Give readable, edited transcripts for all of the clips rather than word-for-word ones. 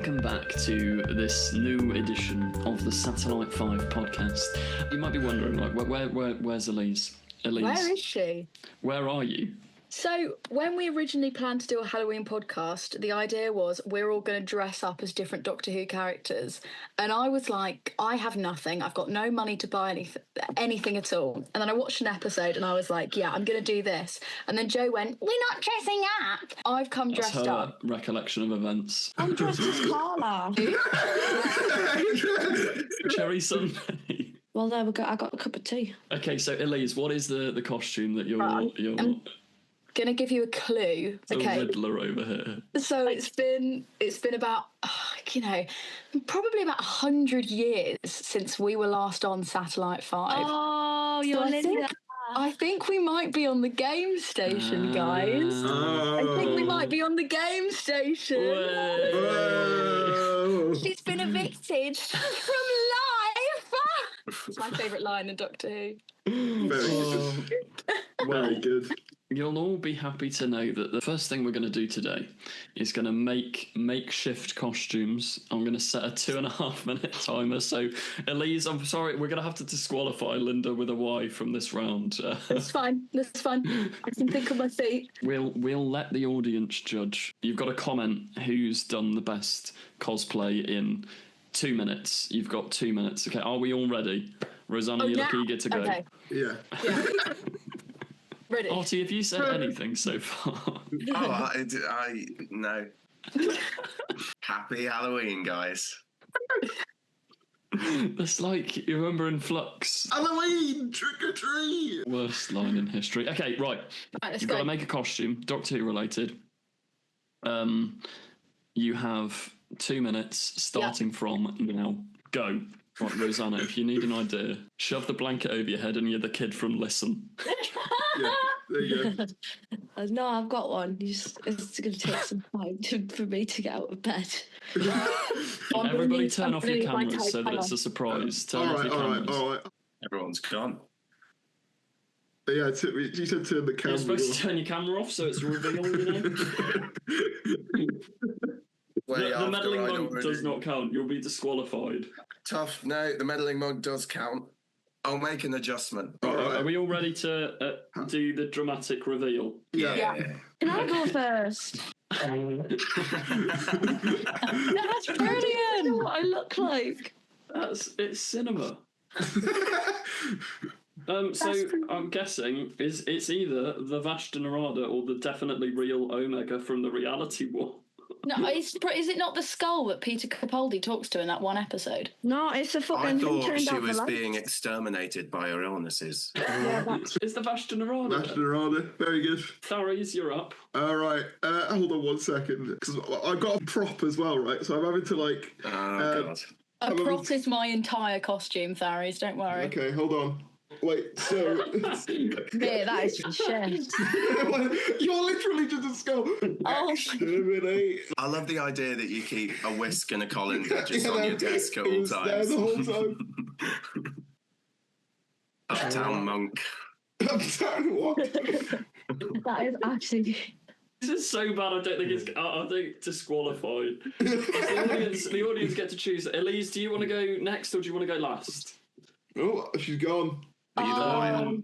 welcome back to this new edition of the Satellite 5 podcast. You might be wondering, like, where's Elise? Elise? Where is she? Where are you? So, when we originally planned to do a Halloween podcast, the idea was we're all going to dress up as different Doctor Who characters. And I was like, I have nothing. I've got no money to buy anything at all. And then I watched an episode and I was like, yeah, I'm going to do this. And then Joe went, we're not dressing up. I've come That's dressed her up. recollection of events. I'm dressed as Carla. Cherry Sunday. Well, there we go. I got a cup of tea. Okay, so Elise, what is the costume that you're Gonna give you a clue. a Okay. Riddler over here? So it's been about probably about 100 years since we were last on Satellite 5. Oh, you're I think we might be on the game station, guys. I think we might be on the game station. Whoa. She's been evicted from life. It's my favourite line in Doctor Who. Very good. You'll all be happy to know that the first thing we're going to do today is going to make makeshift costumes. I'm going to set a 2.5 minute timer. So, Elise, I'm sorry, we're going to have to disqualify Linda with a Y from this round. That's fine. That's fine. I can think on my feet. We'll let the audience judge. You've got to comment who's done the best cosplay in 2 minutes. You've got 2 minutes. Okay, are we all ready? Rosanna, you look eager to go. Okay. Yeah. Ready. Artie, have you said anything so far? I no. Happy Halloween, guys. That's like, you remember in Flux? Halloween, trick or treat. Worst line in history. Okay, right. Let's You've go. got to make a costume, Doctor Who related. You have 2 minutes starting from now. Go. Right, Rosanna, if you need an idea, shove the blanket over your head and you're the kid from Listen. Yeah, there you go. No, I've got one. It's going to take some time for me to get out of bed. Everybody turn off your cameras so that it's a surprise. Turn off your cameras. All right. Everyone's gone. Yeah, you said turn the camera You're supposed off. to turn your camera off so it's revealed, you know? The meddling mug does not count. You'll be disqualified. Tough. No, the meddling mug does count. I'll make an adjustment. All right. Are we all ready to do the dramatic reveal? Yeah. Can I go first? That's brilliant. What I look like. It's cinema. So I'm guessing it's either the Vashta Narada or the definitely real Omega from the reality war. No, is it not the skull that Peter Capaldi talks to in that one episode? No, it's a I fucking thing thought turned she out the was light. being exterminated by her illnesses. It's the Vashta Narada. Vashta Narada, very good. Tharies, you're up. All right, hold on 1 second, because I've got a prop as well, right? So I'm having to God. A prop is my entire costume, Tharies, don't worry. Okay, hold on. Wait, so Yeah, that is shit. you're literally just a skull. Exterminate. I love the idea that you keep a whisk and a colander just on your desk at It all was there times. the whole time. Uptown monk. Uptown what? That is actually... This is so bad. I don't think it's. I think disqualified. The audience get to choose. Elise, do you want to go next or do you want to go last? Oh, she's gone. Either way.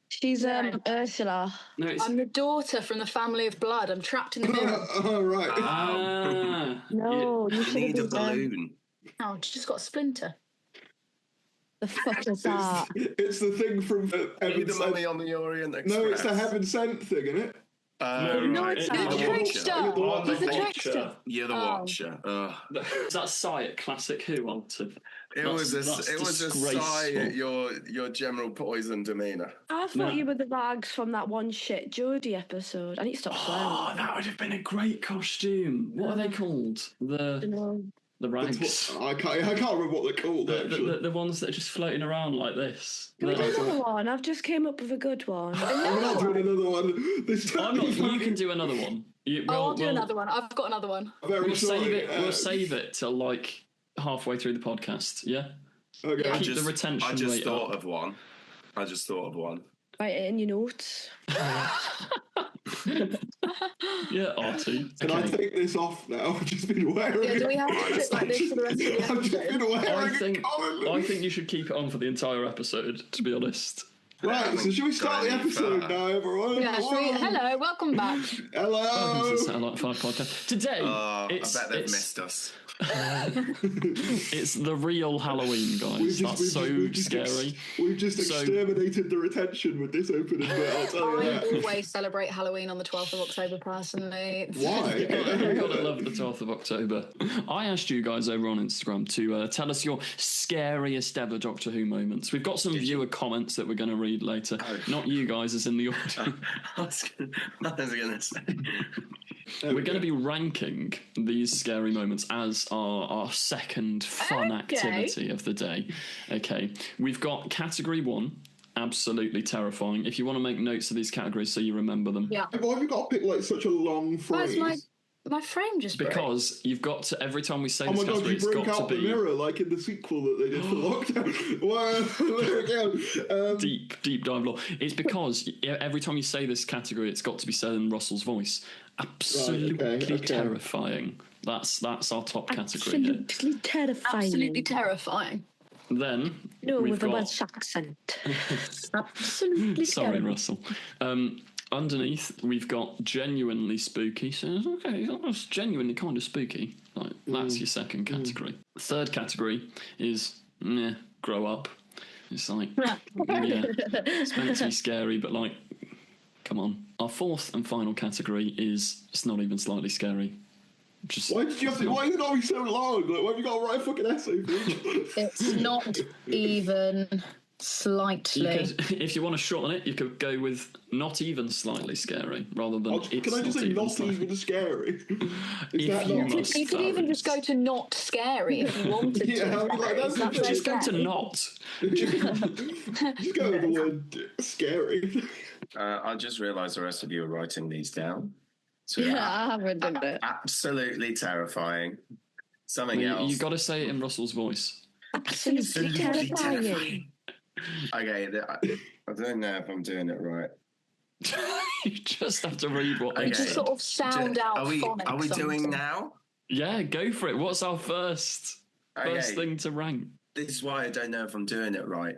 She's Ursula. No, it's. I'm the daughter from the family of blood. I'm trapped in the mirror. All right. No, you You should need a have been balloon. Oh, just got a splinter. The fuck is that? It's the thing from Are you Heaven the mummy Sent. on the Orient Express? No, it's the Heaven Sent thing, isn't it? No, right. it's the the trickster. I'm He's the the trickster. You're the watcher. Ugh. Is that sigh at Classic Who, Alton? It was a disgraceful. sigh at your general poison demeanour. I thought you were the rags from that one shit Jodie episode. I need to stop swearing. Oh, that would have been a great costume. What are they called? The rags. I can't remember what they're called, actually. The ones that are just floating around like this. Can we do another one? I've just came up with a good one. I'm not doing another one. This time. You can do another one. I'll do another one. I've got another one. Very sorry. We'll save it till like halfway through the podcast. Yeah. Okay. Keep the retention I just rate thought up. of one. Write it in your notes. Yeah, Artie. Can I take this off now? I've just been wearing Yeah, do we it. have to sit like this for the rest of the I've just episode? been wearing I think it, Colin. I think you should keep it on for the entire episode, to be honest. Right, so should we start the episode now, everyone? Yeah, hello, welcome back. Welcome to Hello. the Satellite 5 podcast. Today, I it's, bet they've it's, missed us. it's the real Halloween, guys. That's so scary. We've just exterminated the retention with this opening bit, I'll tell you I that. always celebrate Halloween on the 12th of October, personally. Why? I gotta love the 12th of October. I asked you guys over on Instagram to tell us your scariest ever Doctor Who moments. We've got some viewer comments that we're going to read later. Not you guys, as in the audience. I was gonna say. We're going to be ranking these scary moments as our second fun activity of the day. Okay, we've got category 1, absolutely terrifying. If you want to make notes of these categories so you remember them. Yeah. Why have you got to pick like such a long phrase? My frame just broke. Because you've got to, every time we say Oh this my god, category, you it's broke got out to the be mirror like in the sequel that they did for Lockdown. Wow, there we go. deep dive law. It's because every time you say this category, it's got to be said in Russell's voice. Absolutely okay. terrifying. That's our top category here. Absolutely terrifying. Absolutely terrifying. Then No, we've with a got, Welsh accent. Absolutely sorry, terrifying. Russell. Underneath, we've got genuinely spooky. So okay, that's genuinely kind of spooky. Like that's your second category. Third category is grow up. It's like it's meant to be scary, but like, come on. Our fourth and final category is it's not even slightly scary. Just Why did you have to? Why did it always so long? Like, why have you got to write a fucking essay for each? It's not even slightly. You could, if you want to shorten it, you could go with not even slightly scary rather than it's Can I just say not slightly. even scary? Is If that you not? must You could even just go to not scary if you wanted to. Yeah, I mean, like, that's That's Just go to okay. not. Just go with the word scary. I just realised the rest of you are writing these down. So Yeah, I haven't done it. absolutely terrifying. Something You else. got to say it in Russell's voice. Absolutely terrifying. Okay, I don't know if I'm doing it right. You just have to read what they Okay. Just say. sort of sound out Are we phonics doing something. now? Yeah, go for it. What's our first Okay. thing to rank? This is why I don't know if I'm doing it right.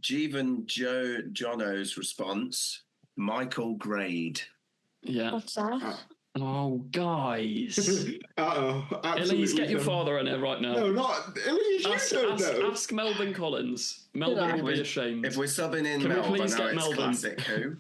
Jeevan Jono's response, Michael Grade. Yeah. What's that? Oh, guys. Absolutely. Elise, get your father in here right now. No, not Elise. You don't know. Ask Melvin Collins. Melvin will be ashamed. If we're subbing in Can we Melv, I please know get it's Melvin? classic Who.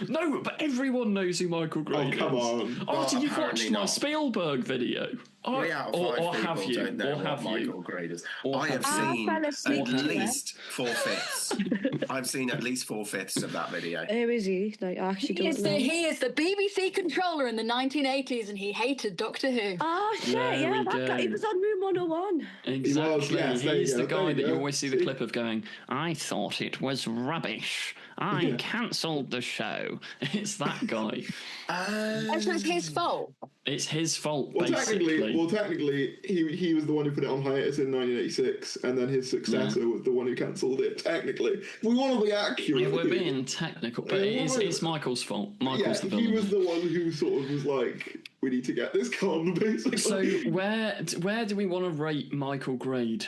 No, but everyone knows who Michael Grade is. come on. Oh, Well, you've apparently watched my not. Spielberg video. 3 out of 5 or people have you? don't know Or what have Michael you? Grade is. Or I have have you? seen I fell asleep at to it. least 4/5. I've seen at least 4/5 of that video. Who is he? Like, I actually don't know. He is the BBC controller in the 1980s, and he hated Doctor Who. Oh, shit, There we that guy. He go. was on Room 101. Exactly. yes, there you He's go, the there guy you that you go. always see the See? clip of going, I thought it was rubbish. I cancelled the show. It's that guy. Actually, it's his fault. It's his fault, Well, basically. technically, he was the one who put it on hiatus in 1986, and then his successor was the one who cancelled it. Technically, if we want to be accurate. Yeah, we're being technical, but it's Michael's fault. Michael's the he villain. was the one who sort of was like, we need to get this gone, basically. So where do we want to rate Michael Grade?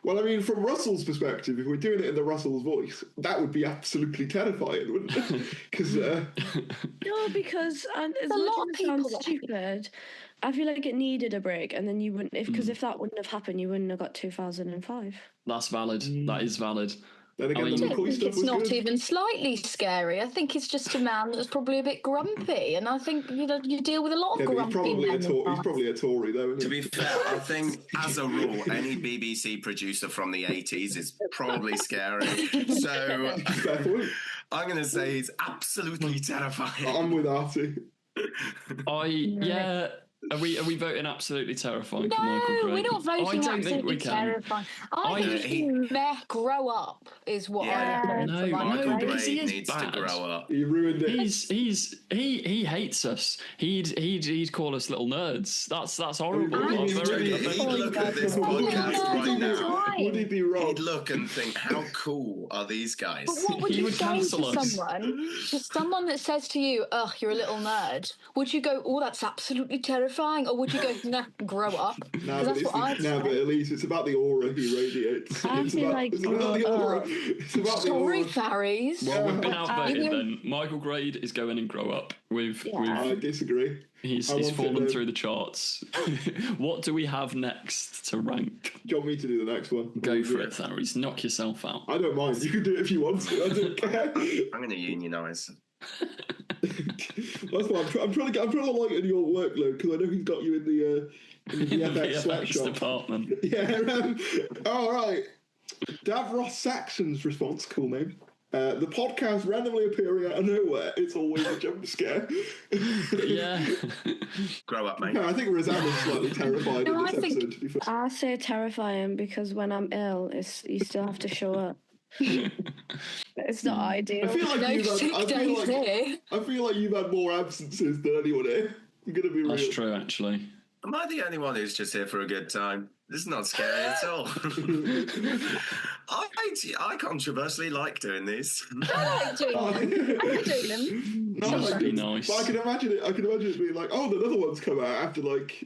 Well, I mean, from Russell's perspective, if we're doing it in the Russell's voice, that would be absolutely terrifying, wouldn't it? Because No, because as a much lot as of it people sounds that- stupid, I feel like it needed a break, and then you wouldn't, if that wouldn't have happened, you wouldn't have got 2005. That's valid. That is valid. then again, I mean- the I McCoy think stuff it's was not good. even slightly scary. I think it's just a man that's probably a bit grumpy, and I think you deal with a lot of Yeah, but grumpy men. he's in probably a Tory, though. To Isn't be he? fair, I think as a rule, any BBC producer from the 80s is probably scary. So Fair point. I'm going to say he's absolutely terrifying. I'm with Artie. Are we voting absolutely terrifying for Michael No, Gray? we're not voting I don't think absolutely we can. terrifying. I think meh, grow up is what I would vote for No, Michael Gray. because he Gray is needs bad. to grow up. You ruined it. He hates us. He'd call us little nerds. That's horrible. He'd look at this podcast right now. Would he be wrong? He'd look and think, how cool are these guys? But what would He you would say cancel to us. someone that says to you, "Ugh, you're a little nerd"? Would you go, "Oh, that's absolutely terrifying," or would you go, "Nah, grow up"? No, That's what I'd say. but at least it's about the aura he radiates. I It's feel about, like it's about the grow aura. up. It's about the Sorry, aura. fairies. Well, we've been outvoted you- then. Michael Grade is going and grow up. I disagree. He's I want fallen it, through the charts. What do we have next to rank? Do you want me to do the next one? Go for it, Tharis. Knock yourself out. I don't mind. You can do it if you want to. I don't care. I'm going to unionise. That's why I'm trying to lighten your workload because I know he's got you in the VFX VFX sweatshop. department. Yeah. All right. Davros Saxon's response. Cool name. The podcast randomly appearing out of nowhere. It's always a jump scare. Yeah. Grow up, mate. No, I think Rosanna's slightly terrified No, in I this think- episode. To be fair. I say terrifying because when I'm ill, you still have to show up. It's not ideal. I feel like No you've sick had, days here. I feel like you've had more absences than anyone here. I'm gonna be real. That's true, actually. Am I the only one who's just here for a good time? This is not scary at all. I controversially like doing these. I like doing them. I like doing them. No, That would be but nice. I can imagine it. I can imagine it being like, oh, another one's come out after like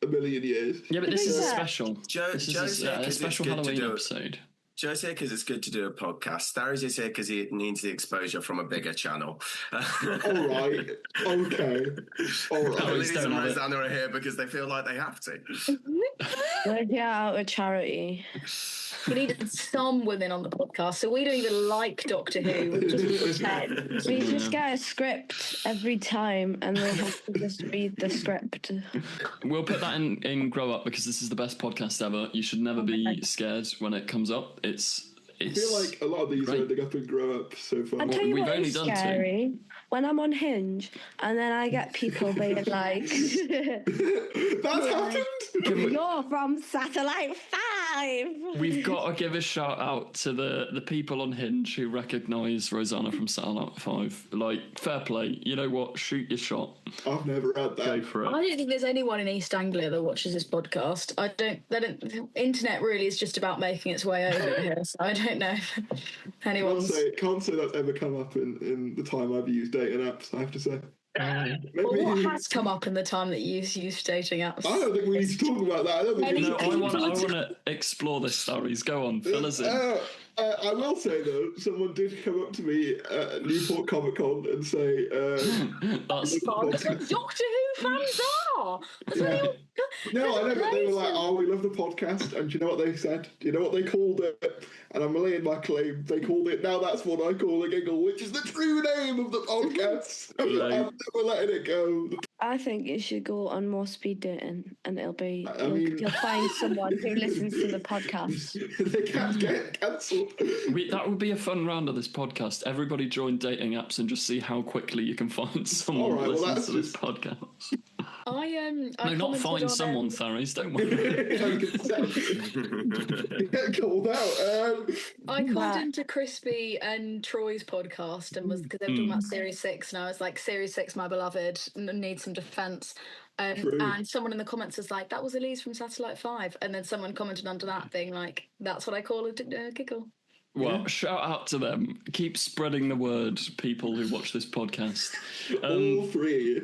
a million years. Yeah, but this is a Yeah. special. Joe's This is here a 'cause it's special good to Halloween do it. episode. Joe's here because it's good to do a podcast. Tharis is here because he needs the exposure from a bigger channel. All right. Okay. All right. Tharis Lilies don't and have it. Rosanna are here because they feel like they have to. We're here out of charity. We needed some women on the podcast, so we don't even like Doctor Who. We just pretend. We just get a script every time and we have to just read the script. We'll put that in Grow Up because this is the best podcast ever. You should never be scared when it comes up. I feel like a lot of these are Great. ending up in Grow Up so far. I tell you we've what only is done two. scary. When I'm on Hinge and then I get people being like, That's happened. "You're from Satellite 5." We've got to give a shout out to the people on Hinge who recognise Rosanna from Satellite 5. Like, fair play. You know what? Shoot your shot. I've never had that. Go for I it. don't think there's anyone in East Anglia that watches this podcast. The internet really is just about making its way over here, so I don't know if anyone's. Can't say that's ever come up in the time I've used dating apps. I have to say. Maybe. Well, what has come up in the time that you've used dating apps? I don't think we need to talk about that. I don't think we Any- need No, to I want to explore this, stories. Go on, fill us in. I will say though, someone did come up to me at Newport Comic Con and say, That's That's what Doctor Who fans are. That's what they all- "No, I know," but they were like, Crazy. "Oh, we love the podcast." And do you know what they said? Do you know what they called it? And I'm laying my claim. They called it "Now That's What I Call a Giggle," which is the true name of the podcast. I'm never letting it go. I think you should go on more speed dating and it'll be, I mean- you'll find someone who listens to the podcast. They can't get cancelled. that would be a fun round of this podcast. Everybody join dating apps and just see how quickly you can find someone All right, who well, listens that's to this just- podcast. I No, not commented find on, someone, Tharis. Don't worry. Get called out. I called into Crispy and Troy's podcast and was because they were talking about Series 6 and I was like, Series 6, my beloved, needs some defence. True. And someone in the comments was like, that was Elise from Satellite 5. And then someone commented under that being like, that's what I call a giggle. Well, shout out to them. Keep spreading the word, people who watch this podcast. All three.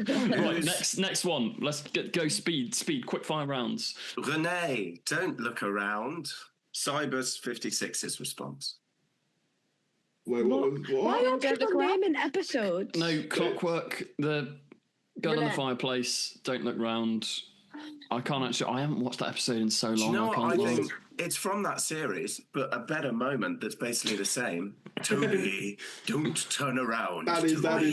Right, next one. Let's go speed, quick fire rounds. Renee, don't look around. Cybus 56's response. Wait, what? Why Don't are people look around. naming episodes? No, Clockwork, the gun in the Renee. fireplace, don't look round. I can't actually. I haven't watched that episode in so long. Do you know I what can't I lie. think? it's from that series, but a better moment that's basically the same. Toby, don't turn around. That is better.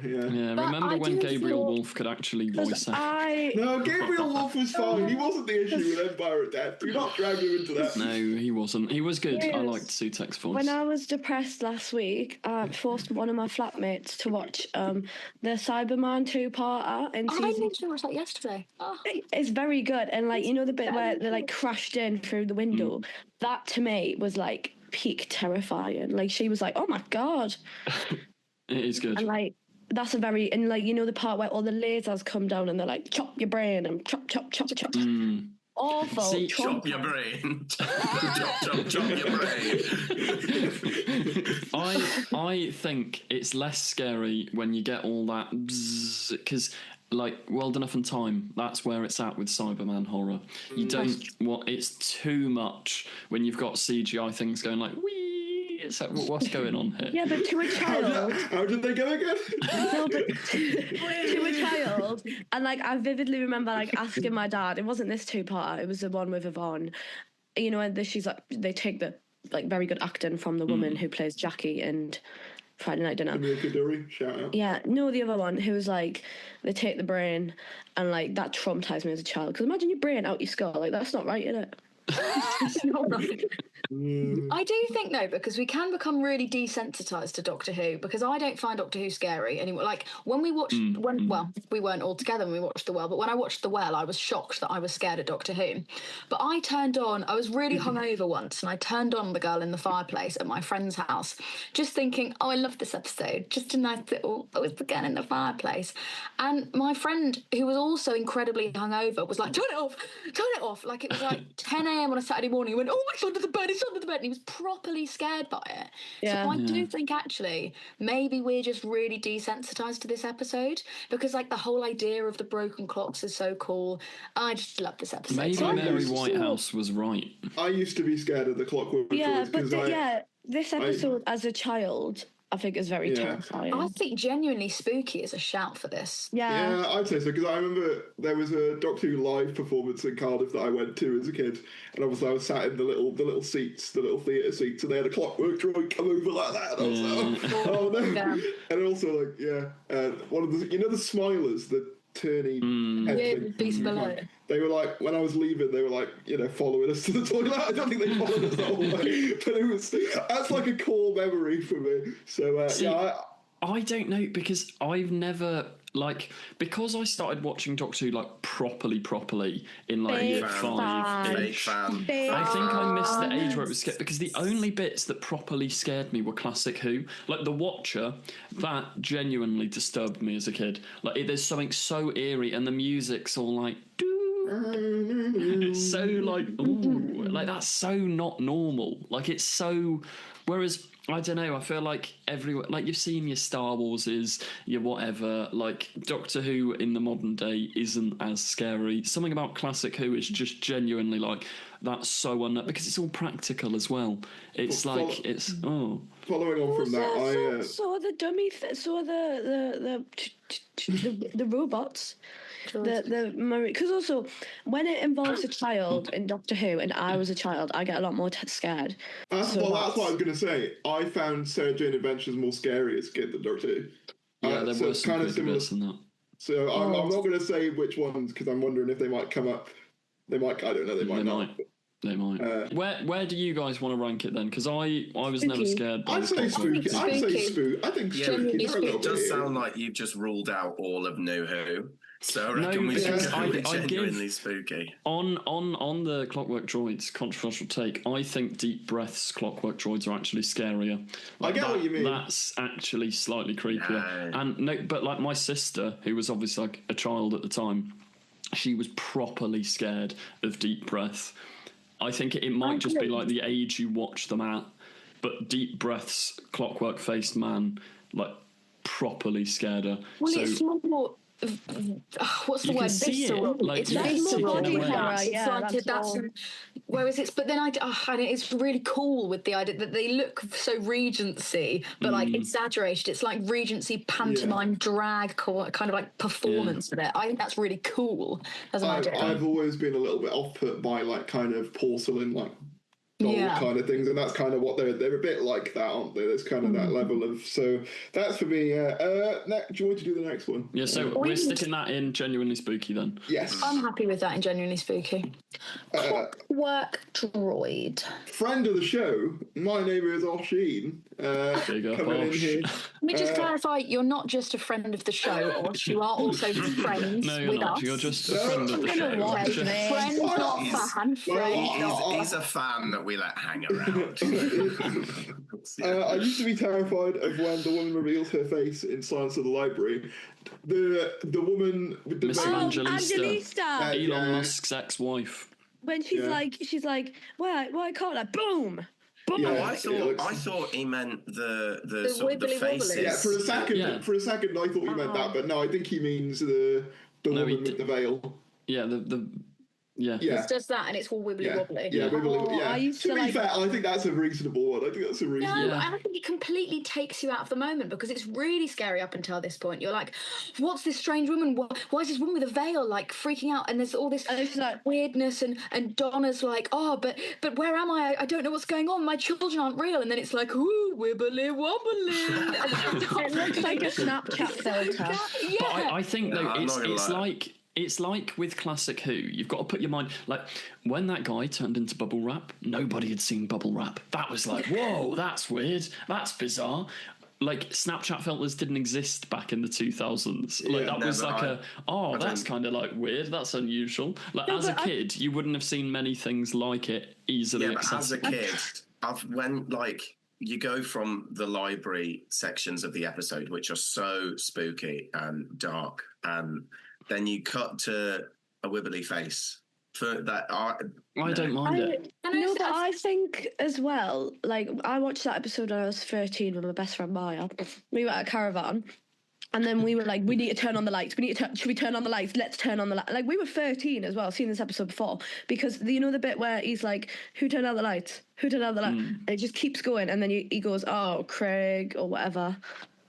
Yeah. Yeah, But remember I when do Gabriel feel- Wolfe could actually voice act? No, Gabriel Wolfe was fine. He wasn't the issue with Empire at Death. Do not drag him into that. No, he wasn't. He was good. I Yes. liked Sutek's voice. When I was depressed last week, I forced one of my flatmates to watch the Cyberman two-parter in I season. literally watched that yesterday. Oh. It's very good, and like, you know, the bit where they like crashed in through the window. That to me was like peak terrifying. Like, she was like, "Oh my god!" It is good. And like, that's a very, and like, you know, the part where all the lasers come down and they're like, chop your brain and chop, chop, chop, chop. Awful. See, Chop your brain. chop your brain. I think it's less scary when you get all that because, like, World Enough and Time, that's where it's at with Cyberman horror. You don't want, it's too much when you've got CGI things going like, wee. It's like, what's going on here? Yeah, but to a child. How did they go again? No, but to a child, and like, I vividly remember like asking my dad. It wasn't this two-part. It was the one with Yvonne. You know, and she's like, they take the like very good acting from the woman who plays Jackie and Friday Night Dinner. Amir Kaduri, shout out. Yeah, no, the other one who was like, they take the brain, and like that traumatized me as a child. Because imagine your brain out your skull, like that's not right, is it? It's not right. I do think though, because we can become really desensitized to Doctor Who, because I don't find Doctor Who scary anymore. Like when we watched, well, we weren't all together when we watched The Well, but when I watched The Well, I was shocked that I was scared of Doctor Who. But I was really hungover once, and I turned on The Girl in the Fireplace at my friend's house, just thinking, oh, I love this episode, just a nice little, oh, it's The Girl in the Fireplace. And my friend, who was also incredibly hungover, was like, turn it off. Like it was like 10 a.m. on a Saturday morning. He went, oh, it's under the bed, and he was properly scared by it. Yeah. So I do think actually maybe we're just really desensitized to this episode, because like the whole idea of the broken clocks is so cool. I just love this episode. Maybe Mary Whitehouse was right. I used to be scared of the Clockwork Yeah, Toys but this episode as a child, I think is very terrifying. I think genuinely spooky is a shout for this. Yeah, I'd say so, because I remember there was a Doctor Who live performance in Cardiff that I went to as a kid, and obviously I was sat in the little seats, the little theatre seats, and they had a clockwork droid come over like that, and I was like, oh no. Yeah. And also like, one of the, you know, the Smilers, the turny head thing? Beast below. They were like, when I was leaving, they were like, you know, following us to the toilet. I don't think they followed us the whole way, but that's like a core memory for me. So See, I don't know, because I've never, like, because I started watching Doctor Who like properly in like Big year 5. Big fan. I think I missed the age where it was scared, because the only bits that properly scared me were Classic Who. Like The Watcher, that genuinely disturbed me as a kid. Like there's something so eerie, and the music's all like, it's so like, ooh, like that's so not normal. Like it's so, whereas I don't know, I feel like everyone, like you've seen your Star Warses, your whatever, like Doctor Who in the modern day isn't as scary. Something about Classic Who is just genuinely like, that's so because it's all practical as well. It's like, it's, Following on from that, so the dummy, so the robots. Because also when it involves a child in Doctor Who, and I was a child, I get a lot more scared. That's what I was going to say. I found Sarah Jane Adventures more scary as a kid than Doctor Who. Yeah, there were some kind of similar bits in that. So I'm not going to say which ones, because I'm wondering if they might come up. They might. I don't know. They might not. They might. Where do you guys want to rank it then? Because I was never scared. I'd say spooky. I'd say spooky. I think spooky. It does sound like you've just ruled out all of New Who. So I reckon we should go with genuinely spooky. On the Clockwork Droids, controversial take, I think Deep Breath's Clockwork Droids are actually scarier. I get what you mean. That's actually slightly creepier. And but like my sister, who was obviously like a child at the time, she was properly scared of Deep Breath. I think it might just be like the age you watch them at, but Deep Breath's Clockwork Faced Man, like, properly scared her. Well, it's more what's the You can word? see it, Visceral. like, It's you can see visceral. body horror, It's yeah, like that's all. whereas but then and it's really cool with the idea that they look so Regency, but like exaggerated. It's like Regency pantomime drag kind of like performance of it. I think that's really cool as an idea. I've always been a little bit off put by like kind of porcelain like gold kind of things, and that's kind of what they're a bit like that, aren't they? There's kind of that level of, so that's for me. Do you want to do the next one? Yeah, so we're sticking that in genuinely spooky then. Yes, I'm happy with that and genuinely spooky. Clockwork Droid. Friend of the show, my name is Oshin. Big up, Coming in Osh. here. Let me just clarify, you're not just a friend of the show, Osh. You are also friends No, you're with not. us. You're just a friend of the I'm gonna show. watch Just- this. Friend, not fan. Friend. He's a fan that we let hang around. I used to be terrified of when the woman reveals her face in Silence of the Library. The woman with the Miss veil- Angelista. Elon Yeah. Musk's ex-wife. When she's like, why can't I? Boom. Yeah, I it thought looks- he meant the sort of the wibbly wobbly. faces. Yeah, for a second, Yeah. I thought he meant that, but no, I think he means the No, he woman with the veil. Yeah, yeah. Yeah, It's just that, and it's all wibbly yeah, wobbly. yeah. Oh, yeah. I used To to be like- fair, I think that's a reasonable one. I think that's a reasonable. No, Yeah. I think it completely takes you out of the moment because it's really scary up until this point. You're like, what's this strange woman? Why is this woman with a veil like freaking out? And there's all this And it's like, weirdness, and Donna's like, oh, but where am I? I don't know what's going on. My children aren't real. And then it's like, ooh, wibbly wobbly. it looks like a Snapchat filter. Yeah. But I think though I'm not gonna lie. it's like with classic Who, you've got to put your mind like when that guy turned into bubble wrap, nobody had seen bubble wrap. That was like, whoa, that's weird, that's bizarre. Like Snapchat filters didn't exist back in the 2000s. Like that was never. like that's kind of like weird. That's unusual. Like as a kid, you wouldn't have seen many things like it easily Yeah, but as a accessible. kid, when like you go from the library sections of the episode, which are so spooky and dark, and then you cut to a wibbly face. For that, I don't mind it. No, but I think as well, like, I watched that episode when I was 13 with my best friend Maya. We were at a caravan, and then we were like, we need to turn on the lights. Should we turn on the lights? Let's turn on the lights. Like, we were 13 as well, seen this episode before, because you know the bit where he's like, who turned on the lights? Who turned on the lights? And it just keeps going, and then he goes, oh, Craig, or whatever.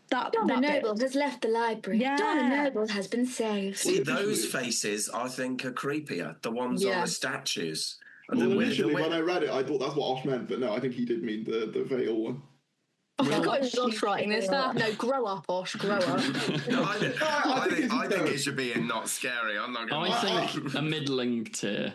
Donna Noble has left the library. Yeah. Donna Noble has been saved. See, those faces, I think, are creepier. The ones on the statues. And Well, the initially, weird- when I read it, I thought that's what Osh meant, but no, I think he did mean the veil one. I forgot it was Osh writing this. No, grow up, Osh, grow up. No, I think it should be in not scary. I'm not going to I think a middling tier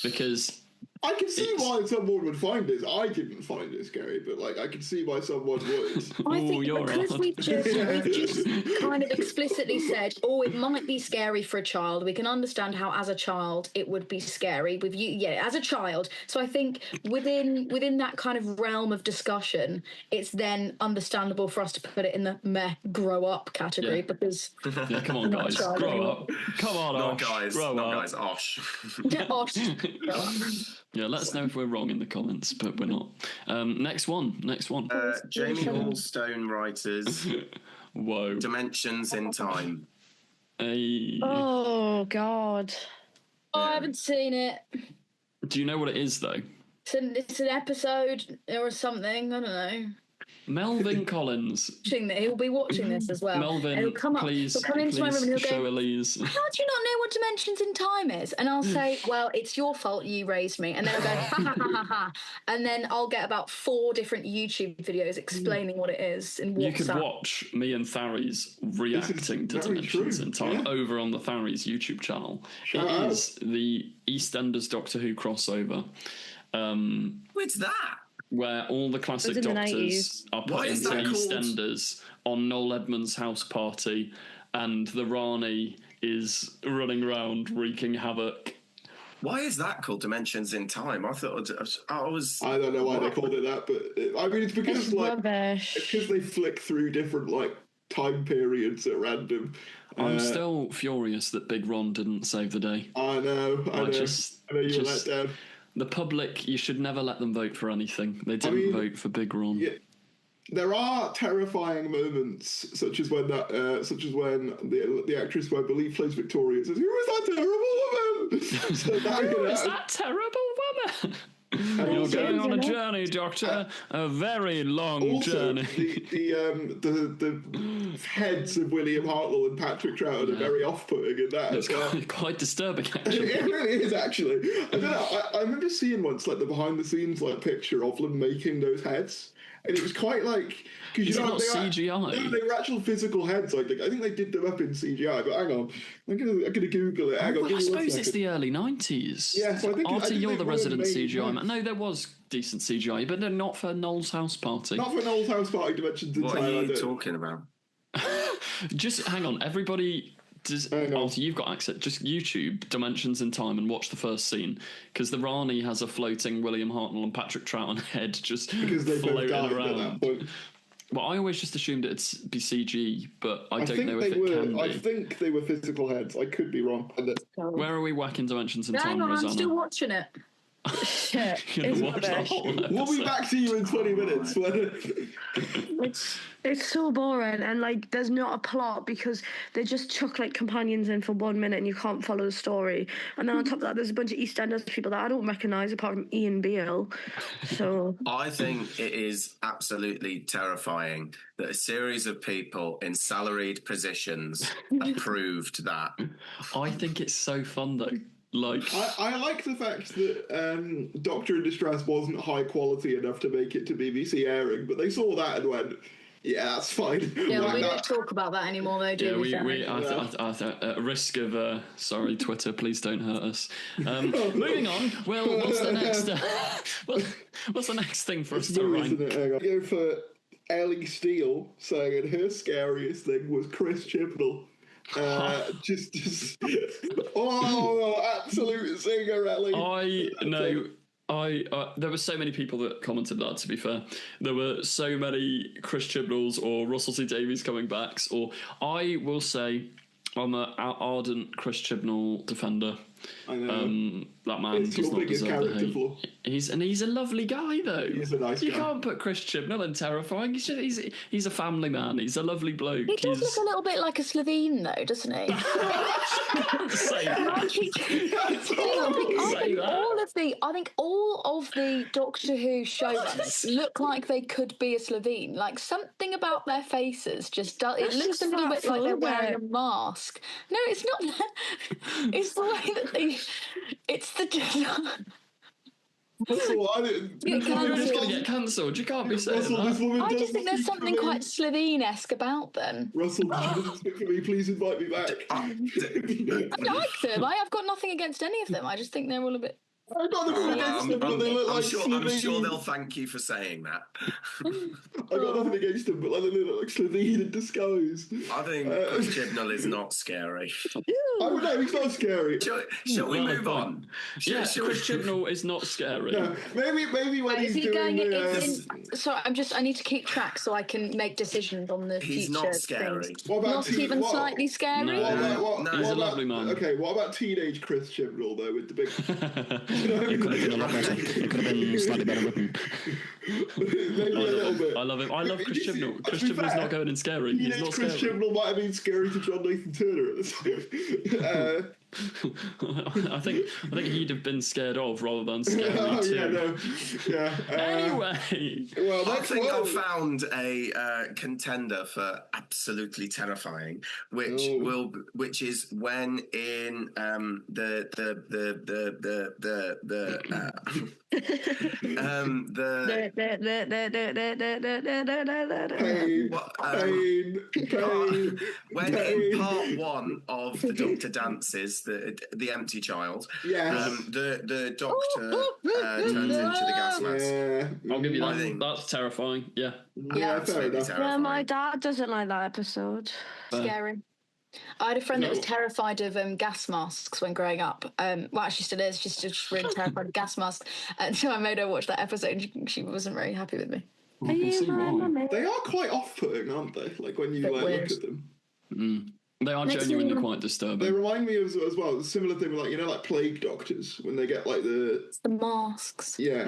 because I can see why someone would find this. I didn't find it scary, but like I can see why someone would. I think you're because odd. we've just kind of explicitly said, oh, it might be scary for a child. We can understand how, as a child, it would be scary with you. Yeah, as a child. So I think within that kind of realm of discussion, it's then understandable for us to put it in the meh grow up category because yeah, come on guys, child grow anymore. up. Come on, Not Osh, guys, grow not up. guys, Osh. Osh. Grow up. Yeah, let us know if we're wrong in the comments, but we're not. Next one. Jamie Hallstone writers, Whoa. Dimensions in Time. Hey. Oh, God. Oh, I haven't seen it. Do you know what it is though? It's an episode or something. I don't know. Melvin Collins. He'll be watching this as well. Melvin, and he'll come up, please, he'll come into my room and he'll show go, Elise. how do you not know what dimensions in time is? And I'll say, well, it's your fault you raised me. And then I'll go, ha, ha, ha, ha, ha. And then I'll get about 4 different YouTube videos explaining what it is and You what's could up. watch me and Tharies reacting to very Dimensions true, in Time yeah. over on the Tharies YouTube channel. Shout It out. is the EastEnders Doctor Who crossover. What's that? Where all the classic in the Doctors 90s. are put Why is into that called? EastEnders on Noel Edmonds' house party, and the Rani is running around wreaking havoc. Why is that called Dimensions in Time? I thought I was. I don't know why they called it that, but I mean it's because It's rubbish. it's because they flick through different like time periods at random. I'm still furious that Big Ron didn't save the day. I know. I know you were let down. The public, you should never let them vote for anything. They didn't vote for Big Ron. Yeah. there are terrifying moments, such as when the actress who I believe plays Victoria says, "Who is that terrible woman?" So Who is that terrible woman? You're going on a journey, Doctor. A very long journey. The heads of William Hartnell and Patrick Troughton are very off-putting in that. It's quite disturbing, actually. It really is, actually. I don't know. I remember seeing once like the behind-the-scenes like picture of them making those heads, and it was quite like because Is it not CGI? They were actual physical heads. Like I think they did them up in CGI. But hang on, I'm gonna Google it. Hang on, I suppose it's the early 90s. Yeah, so I think you're the resident CGI heads. man. No, there was decent CGI, but they're not for Noel's house party. Not for Noel's house party dimensions in What are Thailand. you talking about? Just hang on, everybody. After you've got access, just YouTube Dimensions in Time and watch the first scene, because the Rani has a floating William Hartnell and Patrick Troughton head just because they both floating died around. at that point. Well, I always just assumed it'd be CG, but I don't think know they if it were. can be. I think they were physical heads. I could be wrong. Where are we whacking Dimensions in Time, Hang on, Rosanna? I'm still watching it. Shit, You're it's gonna watch the rubbish. whole We'll be episode. back to you in 20 minutes. It's so boring, and like there's not a plot because they just chuck like companions in for 1 minute and you can't follow the story. And then on top of that, there's a bunch of EastEnders people that I don't recognise apart from Ian Beale. So I think it is absolutely terrifying that a series of people in salaried positions approved that. I think it's so fun though. Like I like the fact that Doctor in Distress wasn't high quality enough to make it to BBC airing, but they saw that and went, "Yeah, that's fine." Yeah, we don't talk about that anymore, though, do we? At risk of sorry, Twitter, please don't hurt us. Moving on. Well, what's the next? What's the next thing for us to rank? Go for Ellie Steele saying her scariest thing was Chris Chibnall. Absolute singer, Ellie. There were so many people that commented that, to be fair. There were so many Chris Chibnalls or Russell T Davies coming backs, or I will say I'm an ardent Chris Chibnall defender. I know. That man does not deserve the hate. Flaw. He's a lovely guy though. He's a nice guy. You can't put Chris Chibnall in terrifying. He's a family man. He's a lovely bloke. He does look a little bit like a Slovene, though, doesn't he? Say that. I think all of the Doctor Who showrunners look like they could be a Slovene. Like something about their faces just does. It looks a little bit like they're wearing a mask. No, it's not. It's the way that they. It's the. Russell, You're just going to get cancelled. You can't be saying Russell, that. this woman I just doesn't think there's speak something for me. quite Slovene-esque about them. Russell, if she doesn't speak for me, please invite me back. I like them. I have got nothing against any of them. I just think they're all a bit. I've got nothing against them, but they look like I'm Slovene. sure they'll thank you for saying that. I've got nothing against them, but they look like Slovene in disguise. I think Chris Chibnall is not scary. I would know, he's not scary. Shall we move on? Yeah, Chris Chibnall is not scary. No, maybe when Is he's he doing going the... sorry, I need to keep track so I can make decisions on the He's future not scary. things. What about Not even slightly scary? No. He's a lovely man. Okay, what about teenage Chris Chibnall, though, with the big... It could have been a lot better. It could have been slightly better written. Maybe a little bit. I love him. I love Chris Chibnall. Chris To be Chibnall's fair, not going in scary. He's Teenage not Chris scary. Chibnall might have been scary to John Nathan Turner at the time. I think he'd have been scared of rather than scary too. Anyway, well, I think I've found a contender for absolutely terrifying, which is when in when in part one of the Doctor Dances, the empty child, the Doctor turns into the gas mask. I'll give you that. That's terrifying. Yeah. Absolutely terrifying. yeah, my dad doesn't like that episode. Scary. I had a friend that was terrified of gas masks when growing up. Well, actually still is. She's just really terrified of gas masks. And so I made her watch that episode and she wasn't very happy with me. I can see why. They are quite off-putting, aren't they? Like when you look at them. They are genuinely quite disturbing. They remind me of as well a similar thing with like plague doctors when they get like the It's the masks. yeah.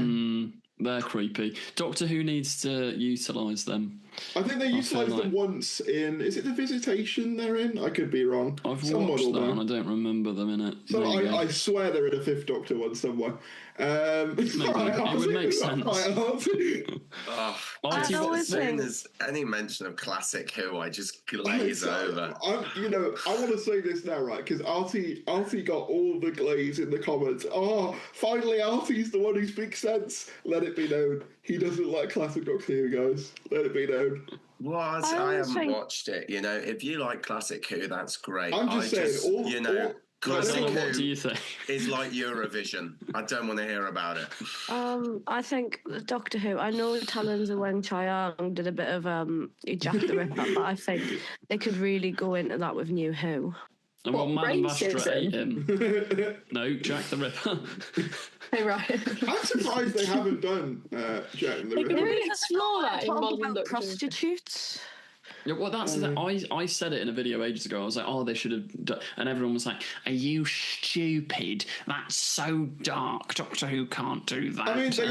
They're creepy. Doctor Who needs to utilise them. I think they utilised them once in... Is it The Visitation they're in? I could be wrong. I've Someone watched will that know. and I don't remember them in it. So I swear they're in a Fifth Doctor one somewhere. It would make sense. As soon as any mention of classic Who, I just glaze over. I want to say this now, right? Because Artie got all the glaze in the comments. Oh, finally Artie's the one who speaks sense. Let it be known. He doesn't like classic Doctor Who, guys. Let it be known. What? I haven't watched it. If you like classic Who, that's great. I'm just saying, classic Who, what do you think? is like Eurovision. I don't want to hear about it. I think Doctor Who. I know Talons and Wen Chiang did a bit of Jack the Ripper, but I think they could really go into that with New Who. Well, Madame Vastra ate him. No, Jack the Ripper. Hey, right. I'm surprised they haven't done Jack the Ripper. They really explore that in modern Doctor Who. Prostitutes. Yeah, well, that's the thing. I said it in a video ages ago. I was like, oh, they should have done... And everyone was like, are you stupid? That's so dark. Doctor Who can't do that. I mean, they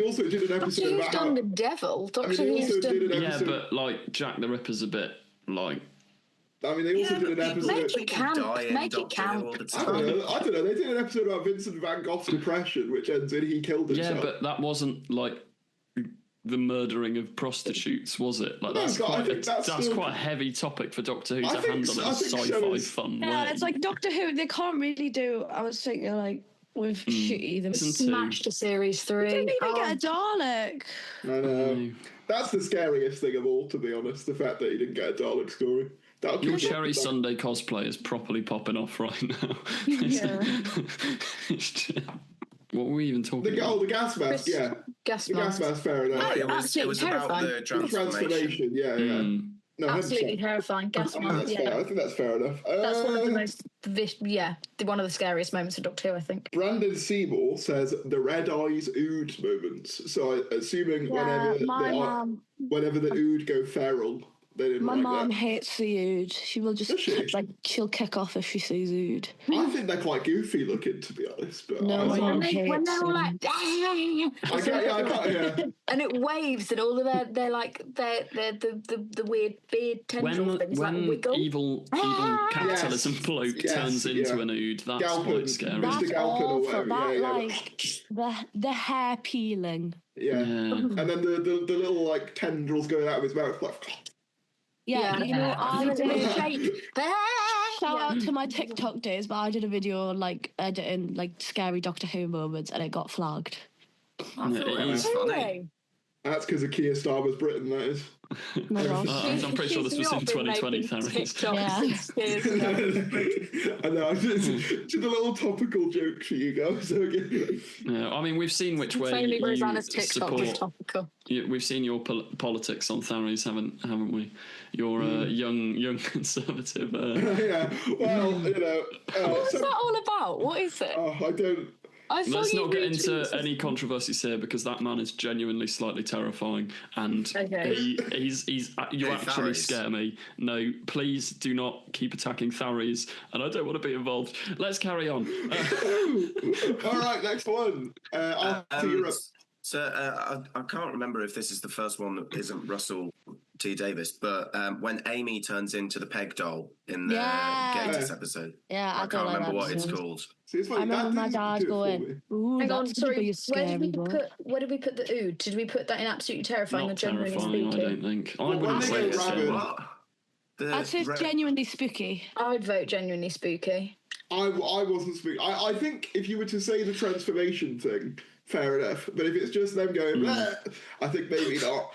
also did an episode Doctor about Who's done the devil. Doctor Who's done... Yeah, but, like, Jack the Ripper's a bit, like... I mean, they also did an episode... Make it count. Make it count. I don't know. They did an episode about Vincent van Gogh's depression, which ends in he killed himself. Yeah, but that wasn't, like... the murdering of prostitutes, was it? Like that's quite a heavy topic for Doctor Who to handle in a sci-fi fun way. Yeah, it's like Doctor Who. They can't really do. I was thinking like with shitty. They smashed to series 3. They didn't even get a Dalek. I know. That's the scariest thing of all, to be honest. The fact that he didn't get a Dalek story. Your Cherry Sunday cosplay is properly popping off right now. Yeah. What were we even talking about? Oh, the gas mask, yeah. Gas mask, fair enough. It was about the transformation. Yeah. No, absolutely terrifying. Gas mask, yeah. I think that's fair enough. That's one of the most, one of the scariest moments of Doctor Who, I think. Brandon Seymour says the red eyes ood moments. So assuming whenever the ood go feral, they didn't My like mum that. hates the ood. She will just she'll kick off if she sees ood. I think they're quite goofy looking, to be honest. But no, when they're all like, and it waves, and all of their like the weird beard tendril things like wiggle. Evil capitalism bloke turns into an ood. That's quite scary. That's awful. The hair peeling. Yeah. And then the little like tendrils going out of his mouth like. Yeah, you know, shout out to my TikTok days, but I did a video like editing like scary Doctor Who moments, and it got flagged. I thought it was funny. That's because of Keir Starmer's Britain, that is. I'm pretty sure this was in 2020, Yeah. I know, just a little topical joke for you guys. Yeah, I mean, we've seen which way Only you Rosanna's TikTok was support. topical. We've seen your politics on Tharies, haven't we? You're a young conservative. Yeah, well, What's that all about? What is it? I don't... Let's not get into any controversies here, because that man is genuinely slightly terrifying, and he's you actually scare me. No, please do not keep attacking Tharies, and I don't want to be involved. Let's carry on. All right, next one. So I can't remember if this is the first one that isn't Russell T Davis, but when Amy turns into the peg doll in the Gators episode, I can't remember what it's called. See, it's like, I remember my dad going, "Ooh, hang on, sorry. Where did we put the ood? Did we put that in absolutely terrifying or genuinely spooky? I don't think. I wouldn't say it's I'd say it's genuinely spooky. I would vote genuinely spooky. I wasn't spooky. I think if you were to say the transformation thing, fair enough. But if it's just them going, I think maybe not.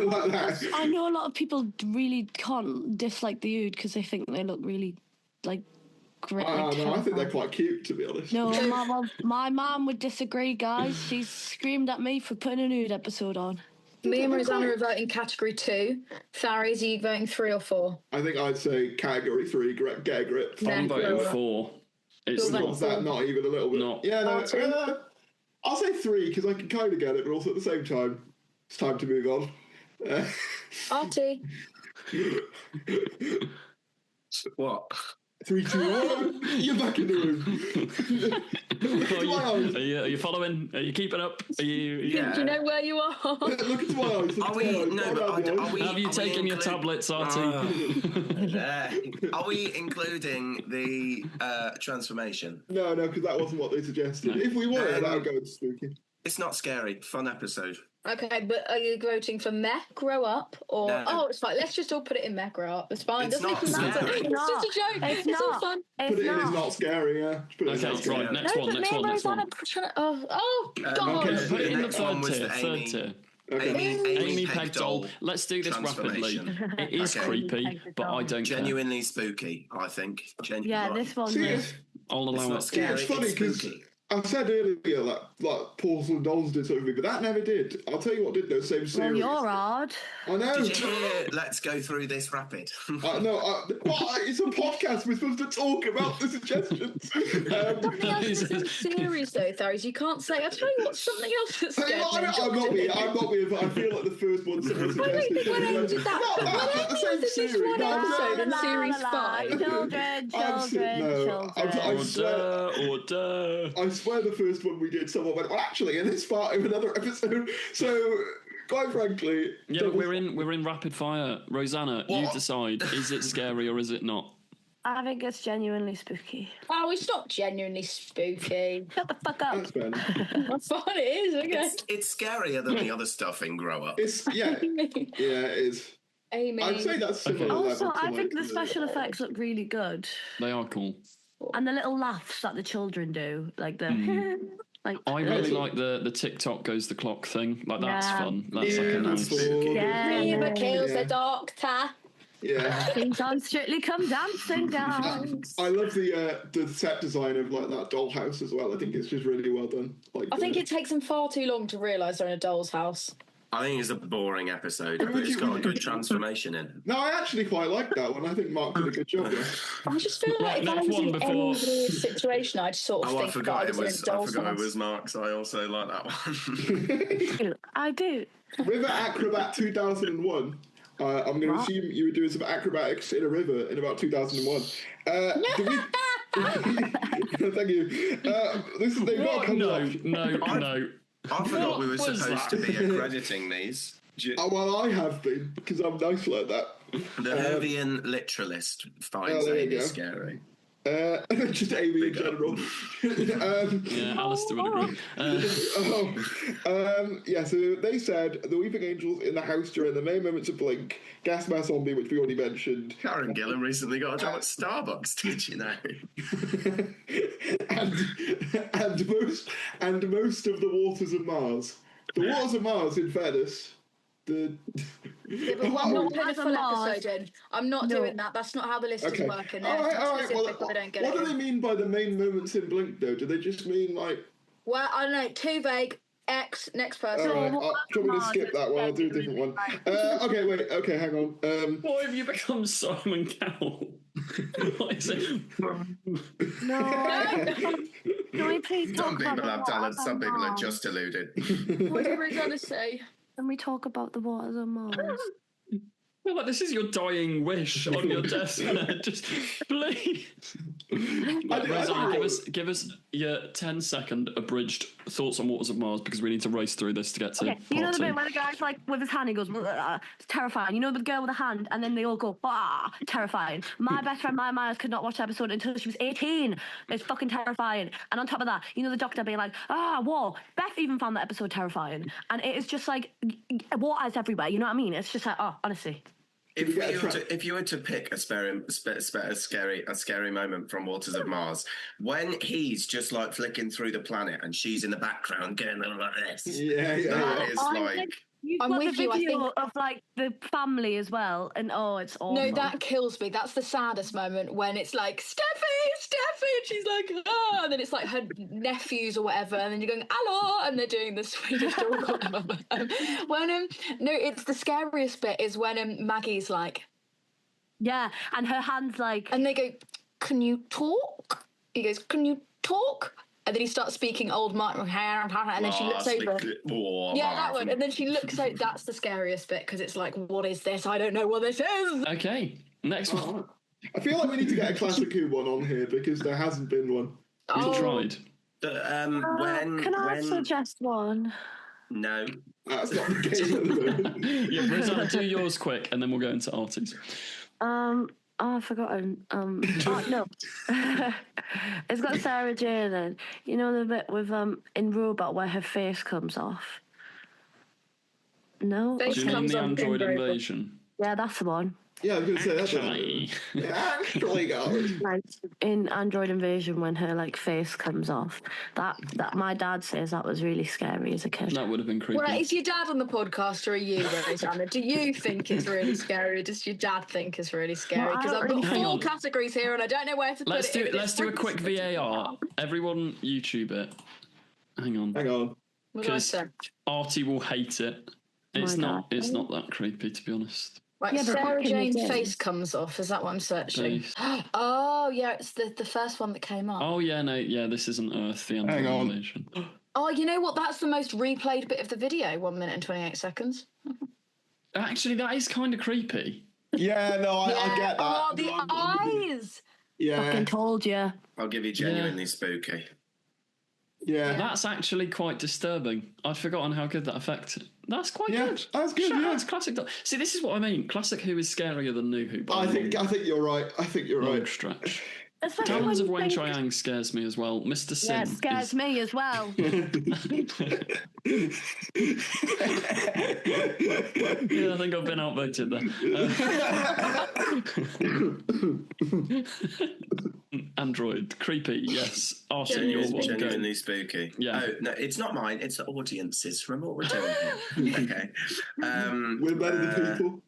Like that. I know a lot of people really can't dislike the ood because they think they look really like great. No, I think they're quite cute, to be honest. No, my mum would disagree, guys. She screamed at me for putting an ood episode on. Me and Rosanna are voting category 2. Tharies, are you voting 3 or 4? I think I'd say category 3, get a grip. I'm voting 4. It's not even a little bit. Not. Yeah, no. I'll say 3 because I can kind of get it, but also at the same time, it's time to move on. Artie. What? 3, 2, 1. You're back in the room. Are you following? Are you keeping up? Are you? Yeah. Do you know where you are? Look into my eyes. Are we Have you taken your tablets, Artie? Are we including the transformation? No, because that wasn't what they suggested. No. If we were, that would go into spooky. It's not scary. Fun episode. Okay, but are you voting for meh, grow up, or No. it's fine. Let's just all put it in meh, grow up. It's fine. It's Doesn't even not matter. scary. It's just a joke. It's all fun. Put it in, it's not scary, yeah. Put it in, Okay, it's not right. scary. Next one. Next one. God. okay. Put it in the next one third was tier. the Third tier. Okay. Amy Pegdoll. Let's do this rapidly. transformation. It is Okay. creepy, but I don't care. Genuinely spooky, I think. Yeah, this one. See, Was... I'll It's allow not it. scary. it's funny because spooky. I said earlier like Porcelain Dolls did something, but that never did. I'll tell you what did though, same Well, series. you're odd. I know. Did you hear? Let's go through this rapid. It's a podcast. We're supposed to talk about the suggestions. Series though, Tharies. You can't say. I tell you what, something else that's Hey, scared me. I'm not being, but I feel like the first one someone suggested. When Amy did that, Not that, when the Amy same was in this series. one No, I'm episode in La, la, series la, la. 5. Children. I swear the first one we did, someone went, well, actually, in this part of another episode. So, quite frankly... Yeah, but we're in rapid fire. Rosanna, you What? decide. Is it scary or is it not? I think it's genuinely spooky. Oh, it's not genuinely spooky. Shut the fuck up. That's fair. That's fine, it is, okay. It's scarier than the other stuff in Grow Up. Yeah, it is. Amy. I'd say that's similar Okay. level Also, to, I like, think the special effects look really good. They are cool. And the little laughs that the children do. Like the... like, I really like the TikTok goes the clock thing. Like, that's Yeah. fun. That's like a nice... Yeah. Reba kills the doctor. Yeah. Things on Strictly Come Dancing down. I love the set design of like that dollhouse as well. I think it's just really well done. Like, I think it takes them far too long to realise they're in a doll's house. I think it's a boring episode, but it's got a good transformation in. No, I actually quite like that one. I think Mark did a good job there. I just feel like if I next was one in before- any weird situation, I'd sort of Oh, I think that forgot I it was in a was. I doll's forgot it house. was Mark's. I also like that one. I do. River Acrobat 2001. I'm going to assume you were doing some acrobatics in a river in about 2001. Thank you. They've got a couple of... No. I forgot we were What was supposed to be accrediting these. Oh, well, I have been, because I'm nice like that. The Whovian literalist finds there you Amy go. scary. Just Amy in general. Yeah, Alistair would agree. So they said the Weeping Angels in the house during the main moments of Blink, Gas Mask Zombie, which we already mentioned, Karen Gillan recently got a job at Starbucks, did you know? and most of the Waters of Mars. The Waters of Mars, in fairness, Yeah, but I'm not putting a full Mars. episode in. I'm not doing that. That's not how the list is working. All right. Specific, but they don't get What it do in. they mean by the main moments in Blink, though? Do they just mean like? Well, I don't know. Too vague. X. Next person. All right, do you want me to skip that one? I'll do a different one. Okay, wait. Okay, hang on. What have you become, Simon Cowell? What is it? No. Can we please Some talk people about have the talent, Waters some of people are Mars? just deluded. What did Rosanna say? Can we talk about the Waters of Mars? Well, like, this is your dying wish on your desk. Just please. Like, Rosanna, give us your 10-second abridged thoughts on Waters of Mars, because we need to race through this to get to Okay, you know part the two. bit where the guy's like with his hand, he goes, it's terrifying. You know the girl with the hand, and then they all go, terrifying. My best friend Maya Myers could not watch the episode until she was 18. It's fucking terrifying. And on top of that, you know the doctor being like, whoa. Beth even found that episode terrifying. And it is just like, water's everywhere, you know what I mean? It's just like, honestly. If you were to pick a scary moment from Waters of Mars, when he's just like flicking through the planet and she's in the background going like this, that is like. You've I'm got with the you, I video think- of like the family as well, and it's awful. No, that kills me. That's the saddest moment when it's like, Steffi, and she's like, and then it's like her nephews or whatever, and then you're going, hello, and they're doing the Swedish door. No, it's the scariest bit is when Maggie's like, yeah, and her hand's like, and they go, can you talk? He goes, can you talk? And then he starts speaking old Mark, and then she looks over. Yeah, that one. And then she looks out. That's the scariest bit, because it's like, what is this? I don't know what this is. Okay, next one. I feel like we need to get a classic Who one on here, because there hasn't been one. We tried. Can I suggest one? No. That's not the game at the moment. Yeah, Rosanna, do yours quick, and then we'll go into Artie's. I've forgotten. No. It's got Sarah Jane in. You know the bit with in Robot where her face comes off? No? Face Do you mean comes the on Android in Robot. Invasion? Yeah, that's the one. Yeah, I was going to say that. Actually. guys. Like in Android Invasion when her like face comes off. That my dad says that was really scary as a kid. That would have been creepy. Well, is your dad on the podcast or are you, Rosanna? Do you think it's really scary or does your dad think it's really scary? Well, I Because don't I've got really- 4 categories here and I don't know where to Let's put do it. it. Let's do a quick VAR. Everyone, YouTube it. Hang on. Hang on. What do I Because say? Artie will hate it. It's My not. God. It's not that creepy, to be honest. Right, Yeah, but Sarah what can you Jane's do? face comes off. Is that what I'm searching? Face. Oh, yeah, it's the first one that came up. Oh yeah, no, yeah. This isn't Earth. The Android Hang on. Invasion. Oh, you know what? That's the most replayed bit of the video. 1 minute and 28 seconds. Actually, that is kind of creepy. Yeah, no, I get that. Oh, the No, I'm- eyes. Yeah, Fucking told you. I'll give you genuinely spooky. yeah. That's actually quite disturbing. I'd forgotten how good that effect. That's quite Yeah, good. that's good, Shout yeah. out to classic. See, this is what I mean. Classic Who is scarier than New Who. By I a think you're right. I think you're long right. stretch. Especially Talons of you Wen think- Chiang scares me as well. Mr. Sin. Yeah, it scares is... me as well. Yeah, I think I've been outvoted there. Android, creepy, yes. Archie, your one. Go. Genuinely spooky. Yeah. Oh no, it's not mine. It's the audience's. Remember what we're doing here. Okay. We're better than people.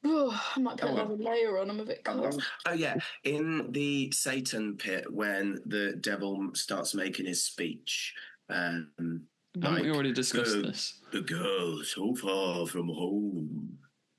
Oh, I might put Oh, well. another layer on. I'm a bit cold. Oh yeah, in the Satan pit when the devil starts making his speech. Haven't we already discussed this? The girl so far from home.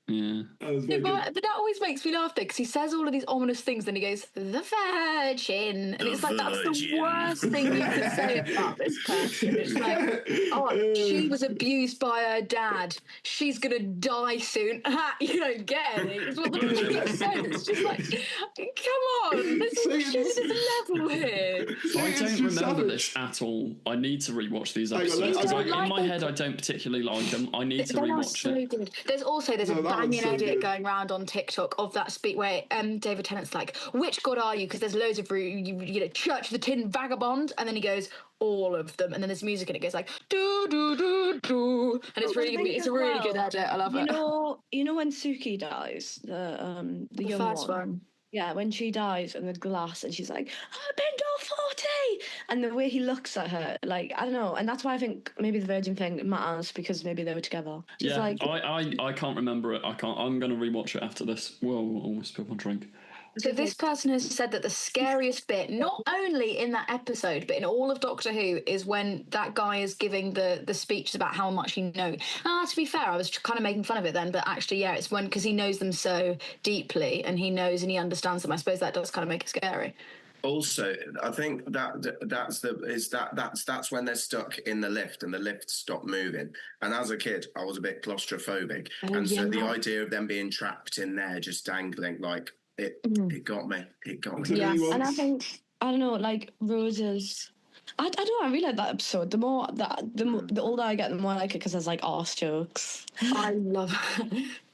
Yeah. That was Yeah, very good. but that always makes me laugh because he says all of these ominous things, then he goes, "The Virgin," and The it's like that's the Virgin. worst thing you could say about this person. It's like, oh, she was abused by her dad. She's gonna die soon. You don't get it. It's what the fuck he said. It's just like, come on, there's a level here. I It's don't just remember savage. this at all. I need to rewatch these Hang on, episodes because I in my like head I don't particularly like them. I need to They are rewatch so it. good. There's No, a that one's banging so edit good. going around on TikTok of that speech where David Tennant's like, "Which god are you?" Because there's loads of you know, Church of the Tin Vagabond, and then he goes, "All of them," and then there's music and it goes like do do do do, and it's But I really think it's as a really well, good edit. I love it. You know when Suki dies, the The young first one. one. Yeah, when she dies in the glass and she's like, I've been to 40! And the way he looks at her, like, I don't know. And that's why I think maybe the Virgin thing matters because maybe they were together. She's Yeah, like, I can't remember it. I'm going to rewatch it after this. Whoa, almost spilled my drink. So this person has said that the scariest bit, not only in that episode, but in all of Doctor Who, is when that guy is giving the speech about how much he knows. To be fair, I was kind of making fun of it then, but actually, yeah, it's when because he knows them so deeply and he knows and he understands them. I suppose that does kind of make it scary. Also, I think that's when they're stuck in the lift and the lift stopped moving. And as a kid, I was a bit claustrophobic, and so the idea of them being trapped in there, just dangling, like it got me. It got me. Yeah. and I think, I don't know, like Rose's. I don't know, I really like that episode. The older I get, the more I like it because there's like arse jokes. I love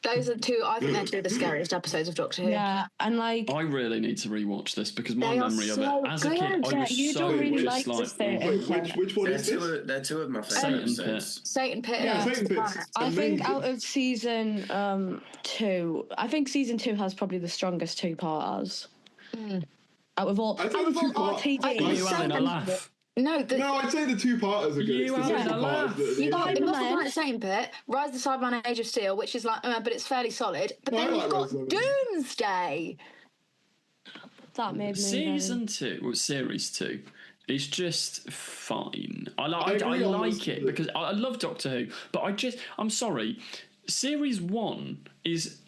those are two. I think they're two of the scariest episodes of Doctor Who. Yeah, and like. I really need to rewatch this because my They are memory of so it as a kid, good. I was You so don't really just like this bit. Which one They're is this? they're two of my Satan favourite Pit. episodes. Satan Pit. Yeah. and Satan Pit's Planet. I think amazing. out of season 2, I think season 2 has probably the strongest two-parters. Out of all I'd say the two-part- RTD. I- Are you Satan having a laugh? No, No, I'd say the two-parters are good. You It's the had second a part laugh. that are the you got issue. the Man. Planet Satan Pit, Rise of the Cyberman, Age of Steel, which is like, but it's fairly solid. But I then like you've got Rise of the- Doomsday. That made me Season 2, well, series 2, is just fine. I agree on like this. it because I love Doctor Who, but I'm sorry, series 1 is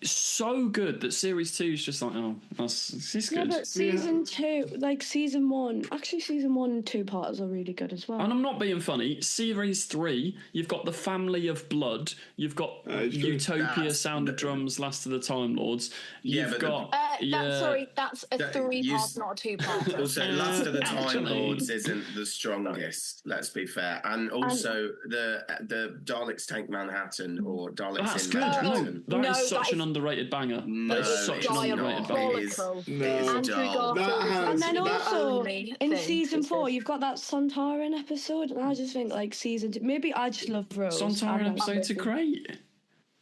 so good that series 2 is just like, oh, this is Yeah, good. but season 2, like season 1, actually season 1 and 2 parters are really good as well. And I'm not being funny. Series 3, you've got the Family of Blood. You've got it's true. Utopia, Sound of Drums, Last of the Time Lords. Yeah, You've but got Sorry, that's a That- 3-part, not a 2-part. Also, Last of the Time Actually- Lords isn't the strongest, let's be fair. And also, the Daleks Take Manhattan or Daleks That's in good. Manhattan. No, that is No, such that an is- underrated banger. No, That is it's such an underrated not. banger. It is, Diabolical. it is Andrew dull. Garfield That And is then That also only in thing season to 4, this. you've got that Sontaran episode, and I just think like season 2. Maybe I just love Rose. Sontaran episodes are great.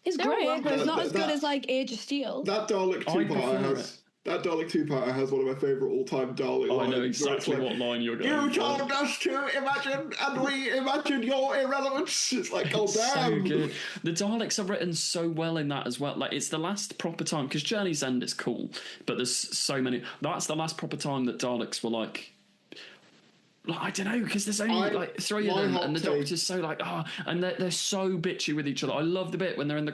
It's They're great, all but it's right. not as good That- as like Age of Steel. That Dalek I two-parter prefer has... That Dalek two-parter has one of my favourite all-time Dalek Oh, I lines. know where it's exactly like, what line you're going You for. told us to imagine, and we imagined your irrelevance. It's like, oh, So damn. good. The Daleks are written so well in that as well. Like, it's the last proper time, because Journey's End is cool, but there's so many. That's the last proper time that Daleks were like I don't know, because there's only like 3 of them, and the Doctor's so like, and they're so bitchy with each other. I love the bit when they're in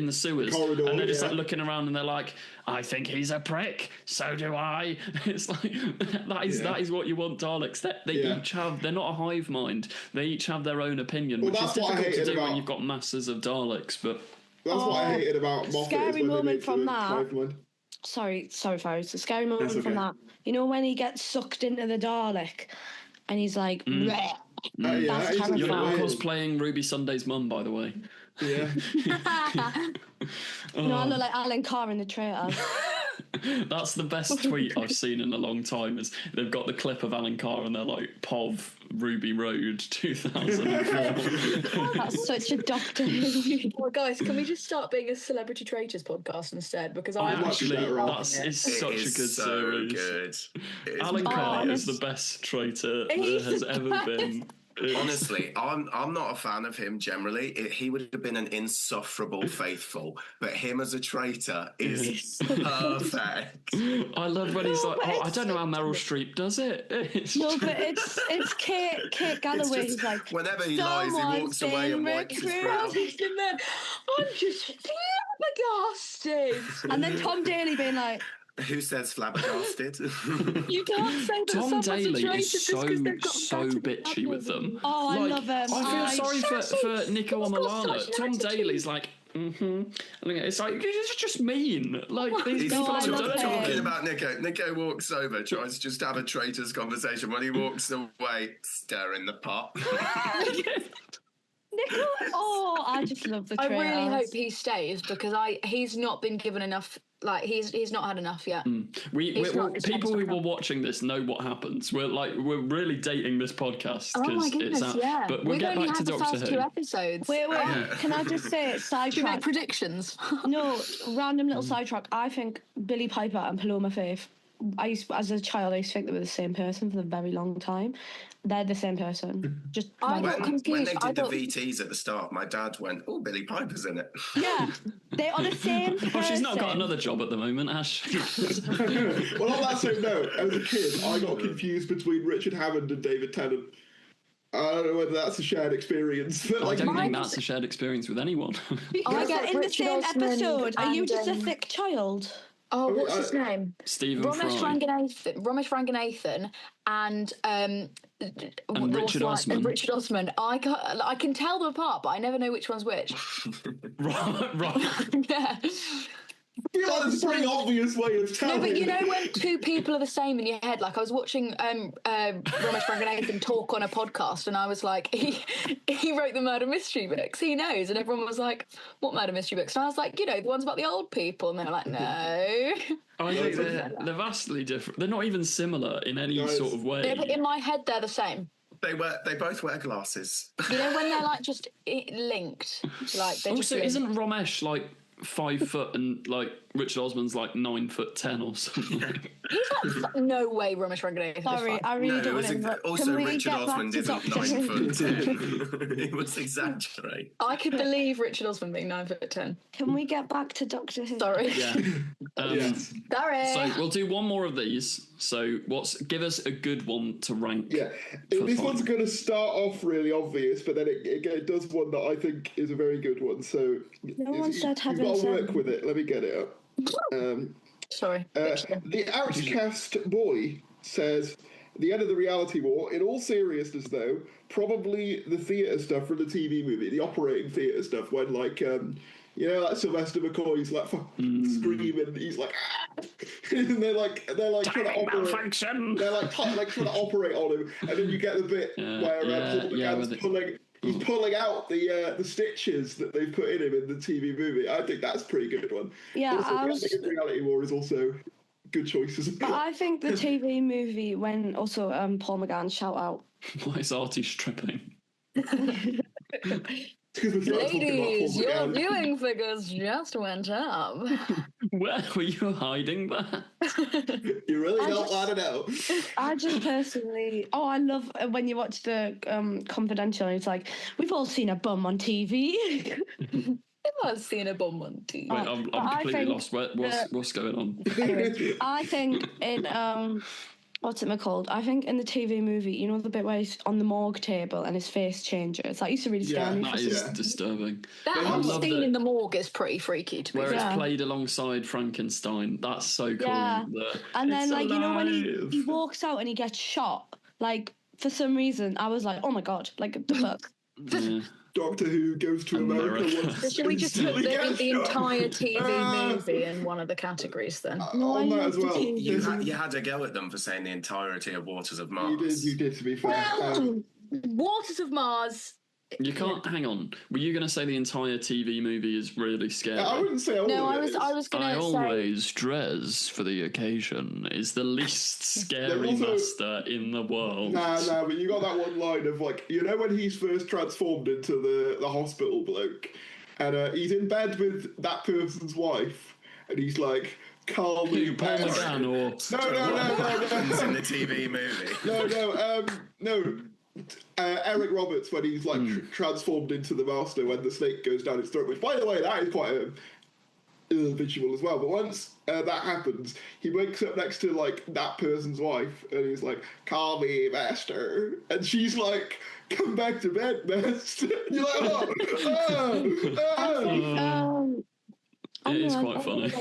the sewers, corridor, and they're just like looking around, and they're like, I think he's a prick, so do I. It's like that is what you want Daleks. They each have, they're not a hive mind. They each have their own opinion, which is difficult to do when you've got masses of Daleks. But that's what I hated about Moffat. Scary moment from that. Hive mind. Sorry, Faris. A scary moment from that. You know when he gets sucked into the Dalek, and he's like, Bleh. That's terrifying. You're now cosplaying Ruby Sunday's mum, by the way. Yeah. No, I look like Alan Carr in The Traitor. That's the best tweet I've seen in a long time. Is they've got the clip of Alan Carr and they're like POV Ruby Road 2004. That's such a Doctor Who. Well, guys, can we just start being a Celebrity Traitors podcast instead? Because I Actually, that's such a good series. Good. Alan Carr is the best traitor there has ever been. Honestly, I'm not a fan of him generally. He would have been an insufferable faithful, but him as a traitor is perfect. I love when he's like, I don't know how Meryl Streep does it. No, but it's Kate Galloway who's like, whenever he lies, he walks away and wipes his brow. I'm just flabbergasted. and then Tom Daly being like, Who says flabbergasted? You can't say that Tom someone's a Daly traitor is just 'cause they've got so better bitchy with them. oh, I love him. I feel sorry for Nico He's got Amalana. such an Tom attitude. Daly's like, It's like, it's just mean. Like, these He's people I have love done him. it. talking about Nico. Nico walks over, tries to just have a traitor's conversation. When he walks away, stir in the pot. Nico, I just love the I Traitors. really hope he stays because he's not been given enough. Like he's not had enough yet. It's not his People chance who to were watching this know what happens. We're really dating this podcast. Oh my 'cause goodness, it's out. yeah. But we'll We've get only back to had the Doctor first Who. 2 episodes. Wait, can I just say, Should we make sidetrack? predictions? No, random little sidetrack. I think Billy Piper and Paloma Faith, as a child, I used to think they were the same person for a very long time. They're the same person. Just I random. got When confused. they I did the thought- VTs at the start, my dad went, "Oh, Billy Piper's in it." Yeah, they are the same person. Well, she's not got another job at the moment, has she? Well, on that same note, as a kid, I got confused between Richard Hammond and David Tennant. I don't know whether that's a shared experience. But I don't think Mine- that's a shared experience with anyone. I Yeah, get in the Richard same Osman episode, are you and, just a thick child? Oh, what's his name? Stephen Ramesh Fry. Ranganathan and Richard Osman. Richard Osman. I can tell them apart, but I never know which one's which. right. Yeah. I feel like it's a pretty obvious way of No, telling. but you know when 2 people are the same in your head. Like I was watching Ramesh Ranganathan talk on a podcast, and I was like, he wrote the murder mystery books. He knows, and everyone was like, "What murder mystery books?" And I was like, the ones about the old people, and they were like, "No." I think they're vastly different. They're not even similar in any sort of way. In my head, they're the same. They both wear glasses. You know when they're like just linked, like they just Also, linked. isn't Ramesh like 5 foot and like Richard Osman's like 9'10" or something? He's like, no way, Ramesh Ranganathan. Sorry, I really don't want to. Also, Can we Richard get back Osmond to isn't Doctor Who? 9'10". He was exaggerating. I could believe Richard Osman being 9'10". Can we get back to Doctor Who? Sorry, Yeah. Yes. sorry. So we'll do one more of these. So give us a good one to rank. Yeah, for this fun. one's going to start off really obvious, but then it does one that I think is a very good one. So No one said you've Heaven got to Sent. work with it. Let me get it up. Sorry. The Outcast Boy says, the end of the reality war, in all seriousness though, probably the theatre stuff from the TV movie, the operating theatre stuff, when like You know, like Sylvester McCoy's like screaming. He's like, and they're like trying to operate. Malfunction. They're like trying to operate on him, and then you get the bit where Paul McGann's pulling. He's pulling out the stitches that they've put in him in the TV movie. I think that's a pretty good one. Yeah, also, Reality War is also good choices. But I think the TV movie, when also Paul McGann shout out. Why is Artie stripping? Ladies, your viewing figures just went up. Where were you hiding that? You really don't want to know. I just personally... Oh, I love when you watch the Confidential and it's like, we've all seen a bum on TV. I've seen a bum on TV. Wait, I'm completely lost. What's going on? Anyway, I think in... what's it called? I think in the TV movie, you know the bit where he's on the morgue table and his face changes? That used to really scare me. That is disturbing. That whole scene in the morgue is pretty freaky to me. Where it's played alongside Frankenstein. That's so cool. Yeah. And then, like, you know, when he walks out and he gets shot, like, for some reason, I was like, oh my God, like, the fuck? Yeah. Doctor Who goes to America once. Should we just put the entire TV movie in one of the categories then? No, I as well. You had a go at them for saying the entirety of Waters of Mars. You did, to be fair. Waters of Mars. You can't hang on. Were you going to say the entire TV movie is really scary? I wouldn't say all No, of I it was is. going to say. I always dress for the occasion. Is the least scary master in the world. Nah, but you got that one line of, like, you know when he's first transformed into the hospital bloke, and he's in bed with that person's wife, and he's like, calm me Paul down. McGann or... Happens in the TV movie. No. Eric Roberts, when he's like transformed into the master when the snake goes down his throat, which, by the way, that is quite a visual as well. But once that happens, he wakes up next to like that person's wife, and he's like, "Call me master," and she's like, "Come back to bed, master." And you're like, It is quite funny.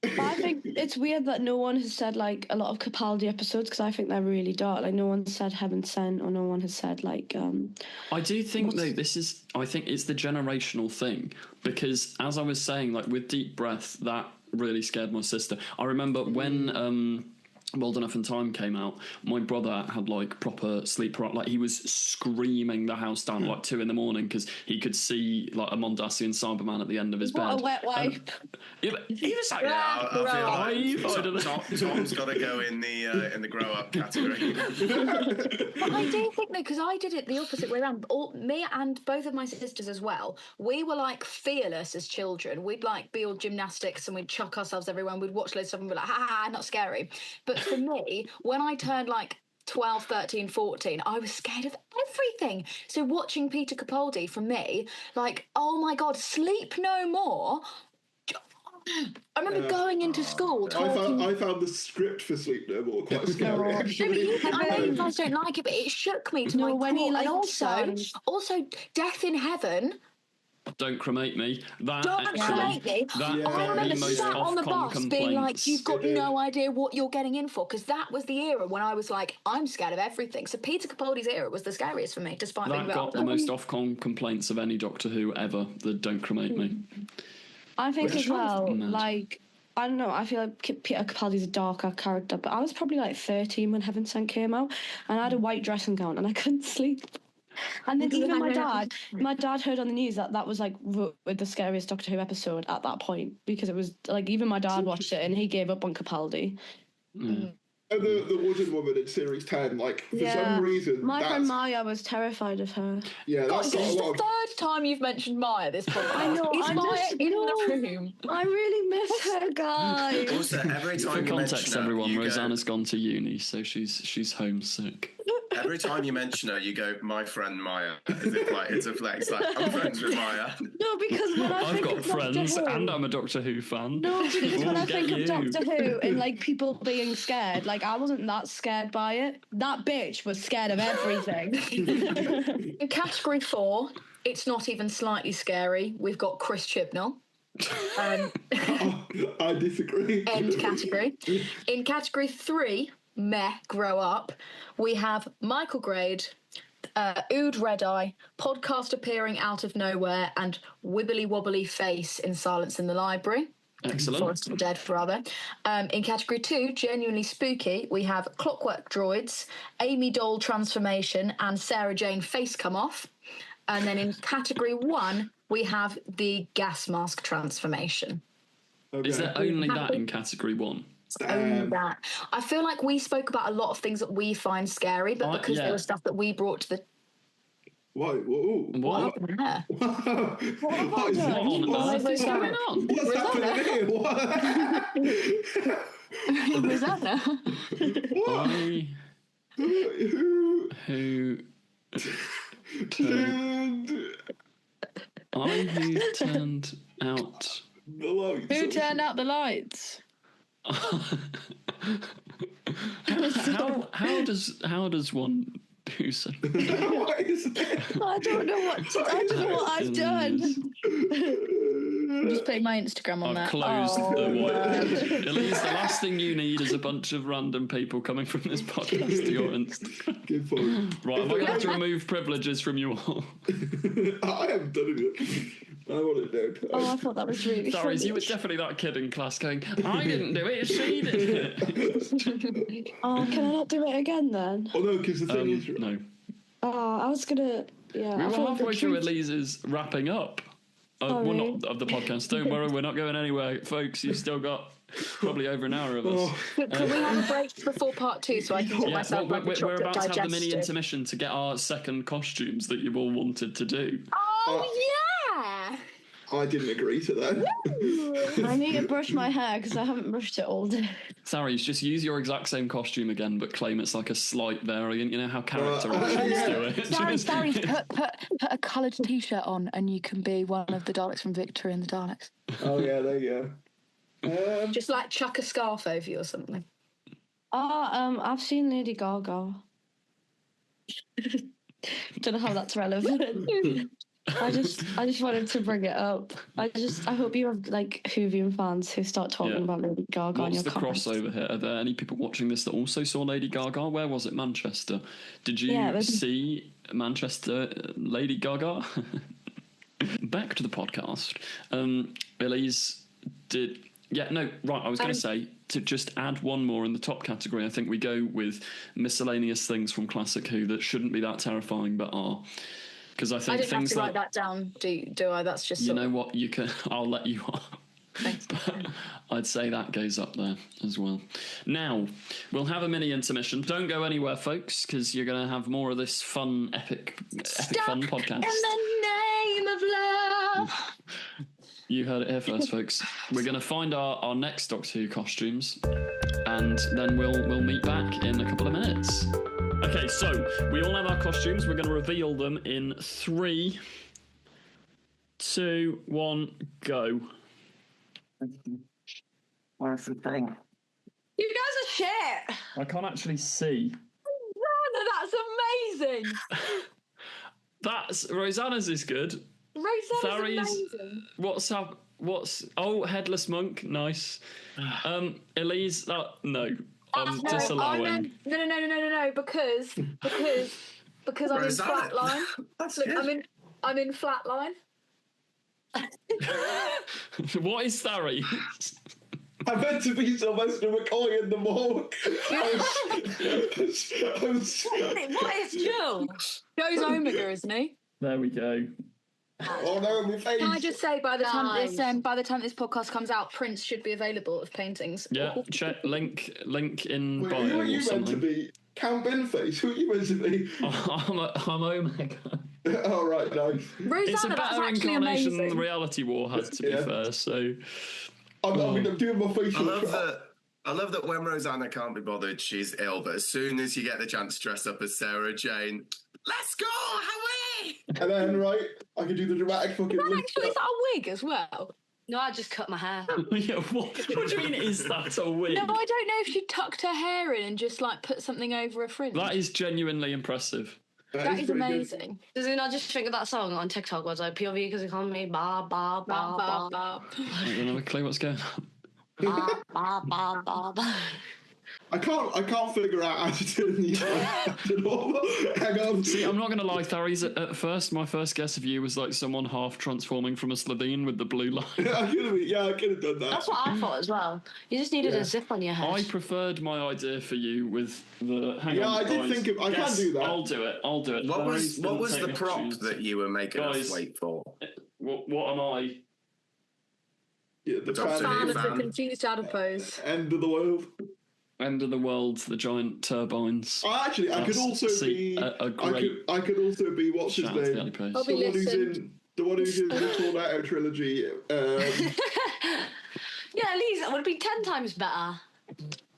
I think it's weird that no one has said like a lot of Capaldi episodes, because I think they're really dark. Like no one said Heaven Sent, or no one has said like. I do think though I think it's the generational thing, because as I was saying, like with Deep Breath, that really scared my sister. I remember when World Enough in Time came out, my brother had like proper sleep paralysis. Like he was screaming the house down at like 2 a.m. because he could see like a Mondasian Cyberman at the end of his bed. What a wet wipe. He was like, I feel like Tom's got to go in the grow up category. But I do think though, because I did it the opposite way around. Me and both of my sisters as well. We were like fearless as children. We'd like be all gymnastics and we'd chuck ourselves everywhere. And we'd watch loads of stuff and be like, ha, not scary. But for me, when I turned like 12, 13, 14, I was scared of everything. So watching Peter Capaldi, for me, like, oh my God, Sleep No More. I remember going into school talking... I found the script for Sleep No More quite scary, actually. I know you guys don't like it, but it shook me to my core. And also, Death in Heaven... Don't cremate me. Don't cremate me. I remember sat on the bus being like, you've got no idea what you're getting in for, because that was the era when I was like, I'm scared of everything. So Peter Capaldi's era was the scariest for me, despite being that got the most Ofcom complaints of any Doctor Who ever, the Don't Cremate Me. I think as well, like, I don't know, I feel like Peter Capaldi's a darker character, but I was probably like 13 when Heaven Sent came out, and I had a white dressing gown and I couldn't sleep. And then even my dad heard on the news that was like with the scariest Doctor Who episode at that point, because it was like even my dad watched it and he gave up on Capaldi. The wooden woman in series 10, like, for some reason... My friend Maya was terrified of her. Yeah, that's God, this is the third time you've mentioned Maya this podcast. I know, in the room. I really miss her, guys. Also, every time for context, everyone, Rosanna's gone to uni, so she's homesick. Every time you mention her, you go, my friend Maya. As if like it's a flex, like, I'm friends with Maya. No, because when I've got friends and I'm a Doctor Who fan. No, because when I think of Doctor Who and like people being scared, like I wasn't that scared by it. That bitch was scared of everything. In category 4, it's not even slightly scary. We've got Chris Chibnall. I disagree. End category. In category 3, meh, grow up, we have Michael Grade, Ood Red Eye, podcast appearing out of nowhere, and Wibbly Wobbly Face in Silence in the Library. Excellent. Forest of the Dead, rather. In category 2, genuinely spooky, we have Clockwork Droids, Amy Doll Transformation, and Sarah Jane Face Come Off. And then in category 1, we have the Gas Mask Transformation. Okay. Is there only that in category 1? Only that. I feel like we spoke about a lot of things that we find scary, but because there was stuff that we brought to the... What? Whoa. What? happened there? What is going on? What's happening here? What? Rosanna? What? Who turned out The lights. Who turned out the lights? how does one do so? What is this? I don't know what I've done. I'm just putting my Instagram on I've that. closed the white. At least the last thing you need is a bunch of random people coming from this podcast to your Instagram. Good point. Right, am I going to have to remove privileges from you all? I haven't done it. I want it down. Oh, I thought that was really Sorry, funny. you were definitely that kid in class going, I didn't do it, she did it. Oh, can I not do it again then? Oh no, because the thing is, No. Oh, I was gonna. Yeah. We I were thought halfway the through truth- Elise's wrapping up. Well, Sorry. not of the podcast. Don't worry, we're not going anywhere, folks. You've still got probably over an hour of us. Can we have a break before part 2 so I can get myself like a we're chocolate about to have the mini digestive? intermission to get our second costumes that you've all wanted to do. Oh, yeah! I didn't agree to that. I need to brush my hair because I haven't brushed it all day. Sorry, just use your exact same costume again, but claim it's like a slight variant. You know how character actors do it. Sorry, put a coloured t-shirt on and you can be one of the Daleks from Victory and the Daleks. Oh yeah, there you go. Just like chuck a scarf over you or something. I've seen Lady Gaga. Don't know how that's relevant. I just wanted to bring it up. I hope you have like Whovian fans who start talking about Lady Gaga. What's on the your comments. crossover here? Are there any people watching this that also saw Lady Gaga? Where was it? Manchester. Did you see Manchester Lady Gaga? Back to the podcast. Elise did. Yeah, no, right. I was going to say to just add one more in the top category. I think we go with miscellaneous things from Classic Who that shouldn't be that terrifying but are. Because I think I didn't things have to like, write that down, do I? That's just you know what, you can. I'll let you off. Thanks. But I'd say that goes up there as well. Now we'll have a mini intermission. Don't go anywhere, folks, because you're going to have more of this fun, epic fun podcast. In the name of love. You heard it here first, folks. We're going to find our next Doctor Who costumes, and then we'll meet back in a couple of minutes. Okay, so we all have our costumes. We're going to reveal them in 3, 2, 1, go. Where's the thing? You guys are shit. I can't actually see. Rosanna, that's amazing. Rosanna's is good. Rosanna's amazing. What's Headless Monk, nice. Elise, no. Disallowing. No, because I'm in Rosanna. flatline. That's Look, good. I'm in flatline. What is Thari? I meant to be Sylvester McCoy in the morgue. What is Joe? Joe's Omega, isn't he? There we go. Oh no, my face. Can I just say, by the time Nice. this podcast comes out, prints should be available of paintings. Yeah, check link in Wait, bio who are or you meant to something. be? Count Binface? Who are you meant to be? I'm Omega. Oh right, nice. Rosanna, It's a that's better actually incarnation amazing. than the Reality War has, to be Yeah. fair. So I'm doing my I facial. love that when Rosanna can't be bothered, she's ill. But as soon as you get the chance to dress up as Sarah Jane, let's go, Hawaii! And then I can do the dramatic fucking. Is that lift actually, up. is that a wig as well? No, I just cut my hair. yeah, what do you mean? Is that a wig? No, I don't know if she tucked her hair in and just like put something over a fringe. That is genuinely impressive. That is pretty good. amazing. Does he not just think of that song on TikTok where it's like POV because he called me ba ba ba ba ba I don't have a clue what's going on. ba ba ba ba ba. I can't figure out how to turn these back to normal. Hang on. See, I'm not going to lie, Tharies, at first, my first guess of you was like someone half transforming from a Slitheen with the blue line. I could have done that. That's what I thought as well. You just needed a zip on your head. I preferred my idea for you with the... Hang on, I did guys. think of... I can do that. I'll do it. What was the prop that you were making us wait for? What am I? Yeah, the fan of the confused Adipose. End of the world. End of the world, the giant turbines. I could also be... I could also be, what's his name? The one who's in the Tornado trilogy. Yeah, at least that would be 10 times better.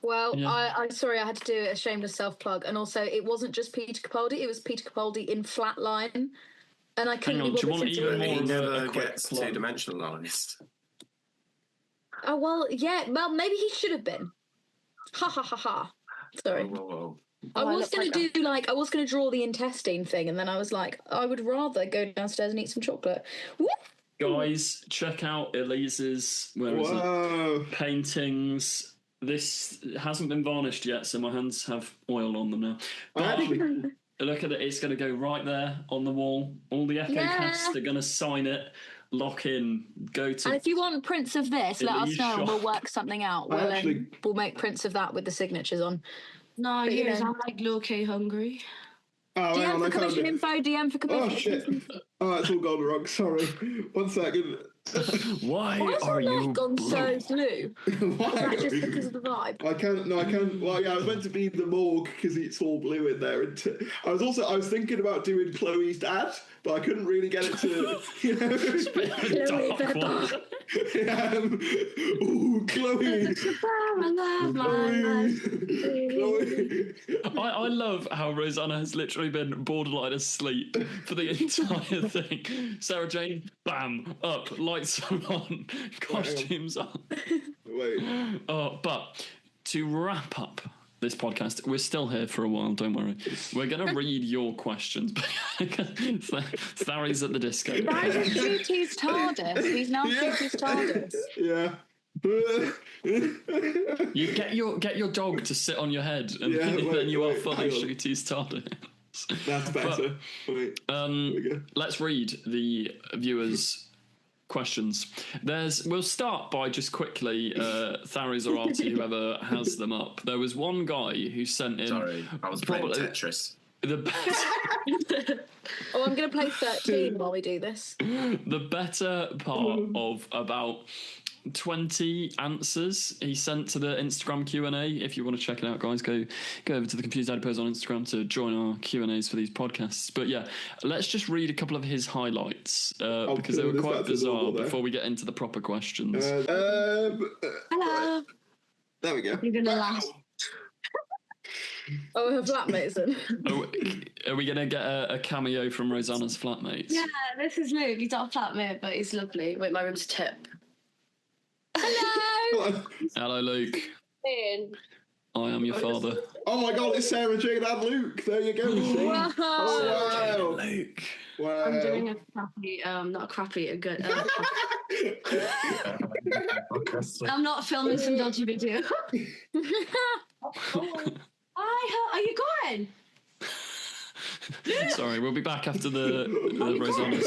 Well, I'm sorry, I had to do a shameless self-plug. And also, it wasn't just Peter Capaldi, it was Peter Capaldi in Flatline. And I couldn't do you want even more he of never a quick gets plug? two-dimensionalised. Oh, well, yeah. Well, maybe he should have been. Ha, ha, ha, ha. Sorry. Whoa. I was going to draw the intestine thing, and then I was like, I would rather go downstairs and eat some chocolate. Woo! Guys, check out Elise's paintings. This hasn't been varnished yet, so my hands have oil on them now. Look at it, it's going to go right there on the wall. All the Echo cast are going to sign it. Lock in, go to... And if you want prints of this, let us know and we'll shop. work something out. We'll make prints of that with the signatures on. No, I'm like low-key hungry. Oh, DM for commission info, DM for commission. Oh, shit. Oh, it's all gone wrong, sorry. 1 second. Why are you gone so blue? Why? Is that just because of the vibe? I can't. Well, yeah, I was meant to be the morgue because it's all blue in there. And I was thinking about doing Chloe's dad, but I couldn't really get it to, Ooh, Chloe. Chloe. I love how Rosanna has literally been borderline asleep for the entire thing. Sarah Jane, bam, up, lights are on, costumes on. Wait. Oh, but to wrap up this podcast, we're still here for a while, don't worry. We're going to read your questions. Thary's at the disco. Thary's at Shooty's TARDIS. He's now Shooty's TARDIS. Yeah. You get your dog to sit on your head, and then you are fully Shooty's TARDIS. That's better. Let's read the viewers' questions. We'll start by just quickly, Thary's or Artie, whoever has them up. There was one guy who sent in... Sorry, I was playing Tetris. The best... I'm going to play 13 while we do this. The better part of about 20 answers he sent to the Instagram Q&A. If you want to check it out, guys, go over to the Confused Adipose on Instagram to join our Q&As for these podcasts. But yeah, let's just read a couple of his highlights because they were quite bizarre before we get into the proper questions. Hello. There we go. You're going to laugh. Oh, her flatmates then. Are we going to get a cameo from Rosanna's flatmates? Yeah, this is Luke. He's not a flatmate, but he's lovely. Wait, my room's a tip. Hello. Hello, Luke. I am your father. Oh my God, it's Sarah Jane and Luke. There you go. Wow. Oh, wow. Luke. Wow. I'm doing a crappy, not a crappy, a good. I'm not filming some dodgy video. Hi, how are you going? Sorry, we'll be back after the Rosanna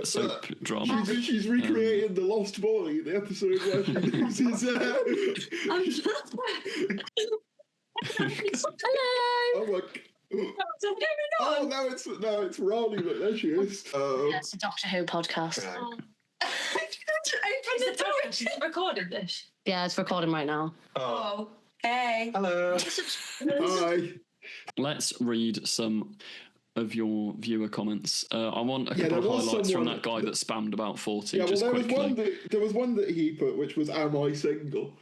soap drama. She's recreating the Lost Boy, the episode where she loses. Hello. Oh my. Oh no, it's Ronnie. Look, there she is. It's a Doctor Who podcast. She's recording this. Yeah, it's recording right now. Oh. Hey. Hello. Hi. Let's read some of your viewer comments. I want a couple of highlights from that guy that spammed about 40. Yeah, just quickly. There was one that he put, which was, "Am I single?"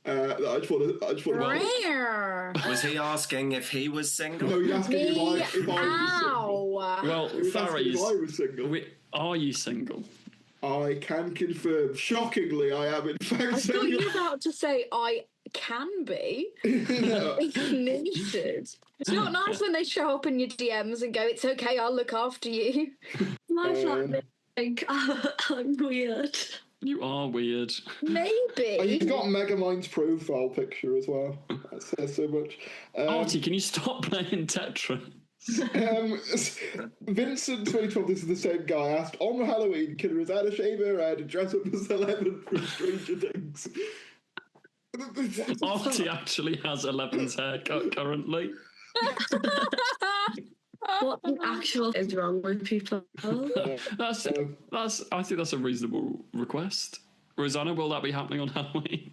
That I just want to. Rare. Was he asking if he was single? No, he's asking if I was single. Well, He was asking if I was single. Are you single? I can confirm. Shockingly, I am in fact I thought single. you were about to say I can be. If needed. It's not nice when they show up in your DMs and go, "It's okay, I'll look after you." My flatmate think I'm weird. You are weird. Maybe. He's got Megamind's profile picture as well. That says so much. Artie, can you stop playing Tetris? Vincent 2012, this is the same guy, asked, on Halloween, can Rosanna shave her head and dress up as Eleven from Stranger Things? Artie actually has 11's haircut currently. What the actual is wrong with people? That's. I think that's a reasonable request. Rosanna, will that be happening on Halloween?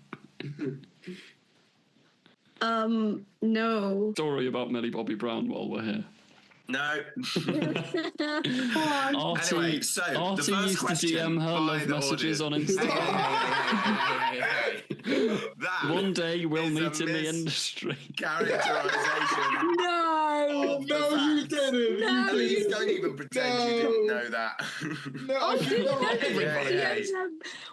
No. Story about Millie Bobby Brown while we're here. No. Artie, Anyway, so Artie the first used question to DM her by love the messages on audience. Instagram. Hey. That One day we'll is a meet in the industry. characterization. No. of the No, you facts. didn't. No, You Please didn't. don't even pretend you didn't know that. No, I didn't know that.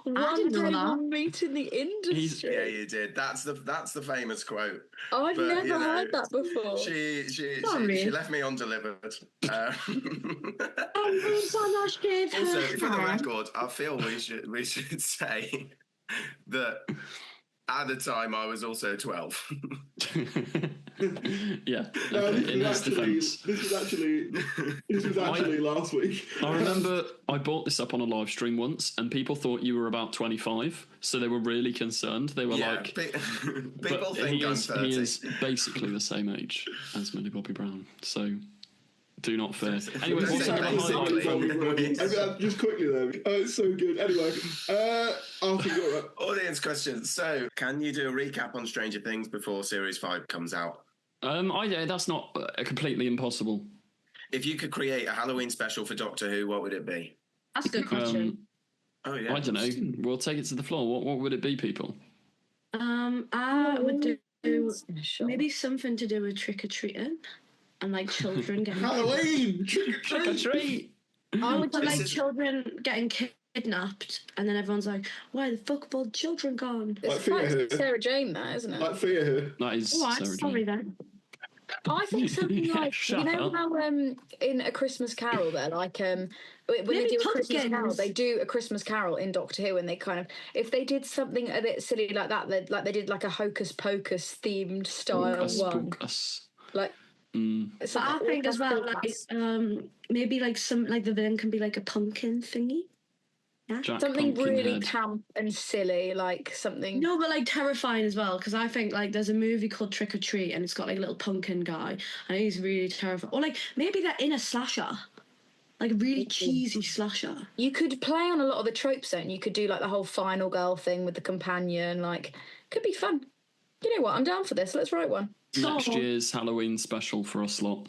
One didn't know day that. we'll meet in the industry. Yeah, you did. That's the famous quote. I've But, never you know, heard that before. Sorry. She left me undelivered. Also, Also, for the record, I feel we should say that at the time I was also 12. Yeah, No, in his defence. this was actually last week. I remember I brought this up on a live stream once, and people thought you were about 25, so they were really concerned. They were like, people but think I'm 30. he is basically the same age as Millie Bobby Brown, so do not fear. Anyway, Don't what's say another highlight from... Just quickly though, it's so good. Anyway, Artie, you're up. Audience questions. So, can you do a recap on Stranger Things before Series 5 comes out? That's not completely impossible. If you could create a Halloween special for Doctor Who, what would it be? that's a good question. Oh, yeah. I don't know. We'll take it to the floor. What would it be, people? I would do Sure. maybe something to do with trick or treating and like children getting Halloween, Trick or treat. I would This like is- children getting kidnapped, and then everyone's like, "Why the fuck have all the children gone?" Like It's quite Fear. Sarah Jane, that, isn't it? Like Fear here. That is Oh, I'm Sarah sorry Jane. then. I think something Yeah, like, shut you know up. how in A Christmas Carol, they're like when they Maybe do a Christmas pumpkins. Carol, they do a Christmas Carol in Doctor Who, and they kind of, if they did something a bit silly like that, they did like a Hocus Pocus themed style Pocus one, Pocus. like. But I think as well, like maybe like the villain can be like a pumpkin thingy. Jack Something really Pumpkinhead. camp and silly, like something. No, but like terrifying as well, because I think like there's a movie called Trick or Treat, and it's got like a little pumpkin guy, and he's really terrifying. Or like maybe they're in a slasher, like a really cheesy slasher. You could play on a lot of the tropes, then. You could do like the whole final girl thing with the companion. Like, could be fun. You know what? I'm down for this. Let's write one. Next year's Halloween special for us lot.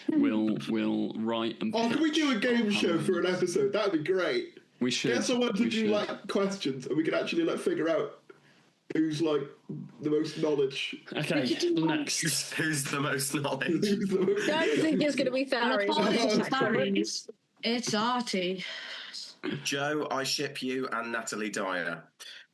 We'll write and Oh, can we do a game show for an episode? That'd be great. We should. Get someone to we do should. like questions, and we can actually like figure out who's like the most knowledge. Okay, next. Who's the most knowledge? Who's the most- Don't think it's going to be And Farry. apologies to Barry's. It's Artie. Joe, I ship you and Natalie Dyer.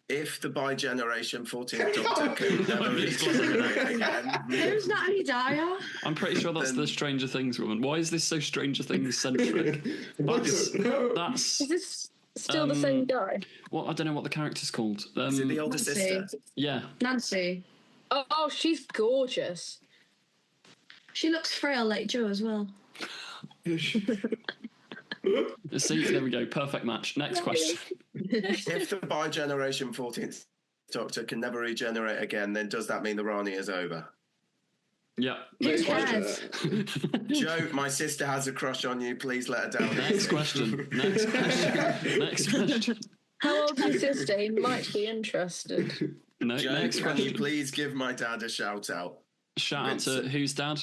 If the bi-generation 14th Doctor can never regenerate again, Who's Natalie Dyer? I'm pretty sure that's the Stranger Things woman. Why is this so Stranger Things centric? That's Is this still the same guy? well, I don't know what the character's called. is it the older Nancy. sister? Yeah, Nancy. Oh, she's gorgeous. She looks frail like Joe as well. see, there we go. Perfect match. Next question. If the bi-generation 14th Doctor can never regenerate again, then does that mean the Rani is over? Yeah. Who Next cares? question. Joe, my sister has a crush on you. Please let her down. Next question. Next question. Next question. How old's your sister? He might be interested. No, Joe, next can you question. please give my dad a shout out? Shout out to Vincent. whose dad?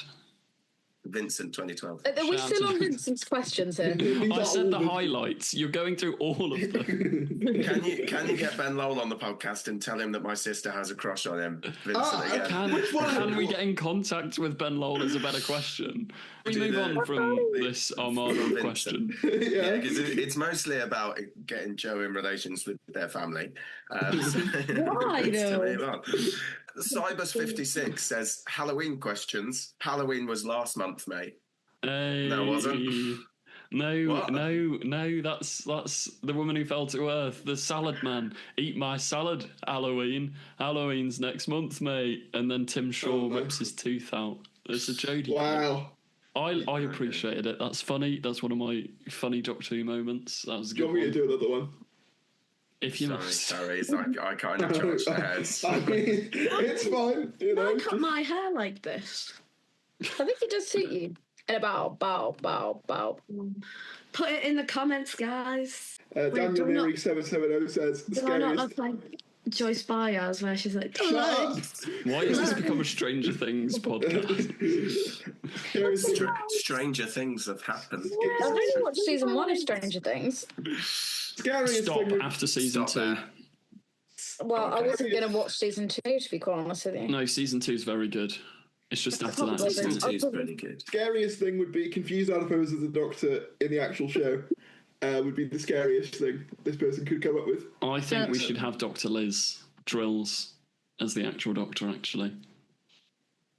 Vincent 2012. Are we Shout still out on to- Vincent's questions here? I said the highlights. You're going through all of them. Can you get Ben Lowell on the podcast and tell him that my sister has a crush on him? Vincent again. Can we get in contact with Ben Lowell is a better question. We Do move the- on from this Armada Vincent. question. Yeah, because it's mostly about getting Joe in relations with their family. Why, though? Cybers56 says Halloween questions. Halloween was last month, mate. Hey. No, it wasn't. No, What? no, that's the woman who fell to earth. The salad man. Eat my salad, Halloween. Halloween's next month, mate. And then Tim Shaw rips his tooth out. It's a Jodie. Wow. I appreciated it. That's funny. That's one of my funny Doctor Who moments. That was a Do you good want me to one. do another one? If you must. Sorry, it's like I kind of charged the heads. I mean, it's fine, you know. I cut my hair like this. I think it does suit you. And about. Put it in the comments, guys. Daniel do I not- Neary 770 says, Do I not scariest. look like Joyce Byers, where she's like, Shut up! Why has this become a Stranger Things podcast? Scariest thing. Stranger things have happened. I've only watched season 1 of Stranger Things. Scariest Stop thing. after season Stop 2. there. Well, I wasn't going to watch season 2, to be quite honest with you. No, season 2 is very good. It's just after that. Probably. Season It's 2 is pretty good. Scariest thing would be confused Adipose as the Doctor in the actual show. Would be the scariest thing this person could come up with. I think we should have Dr. Liz Drills as the actual Doctor, actually.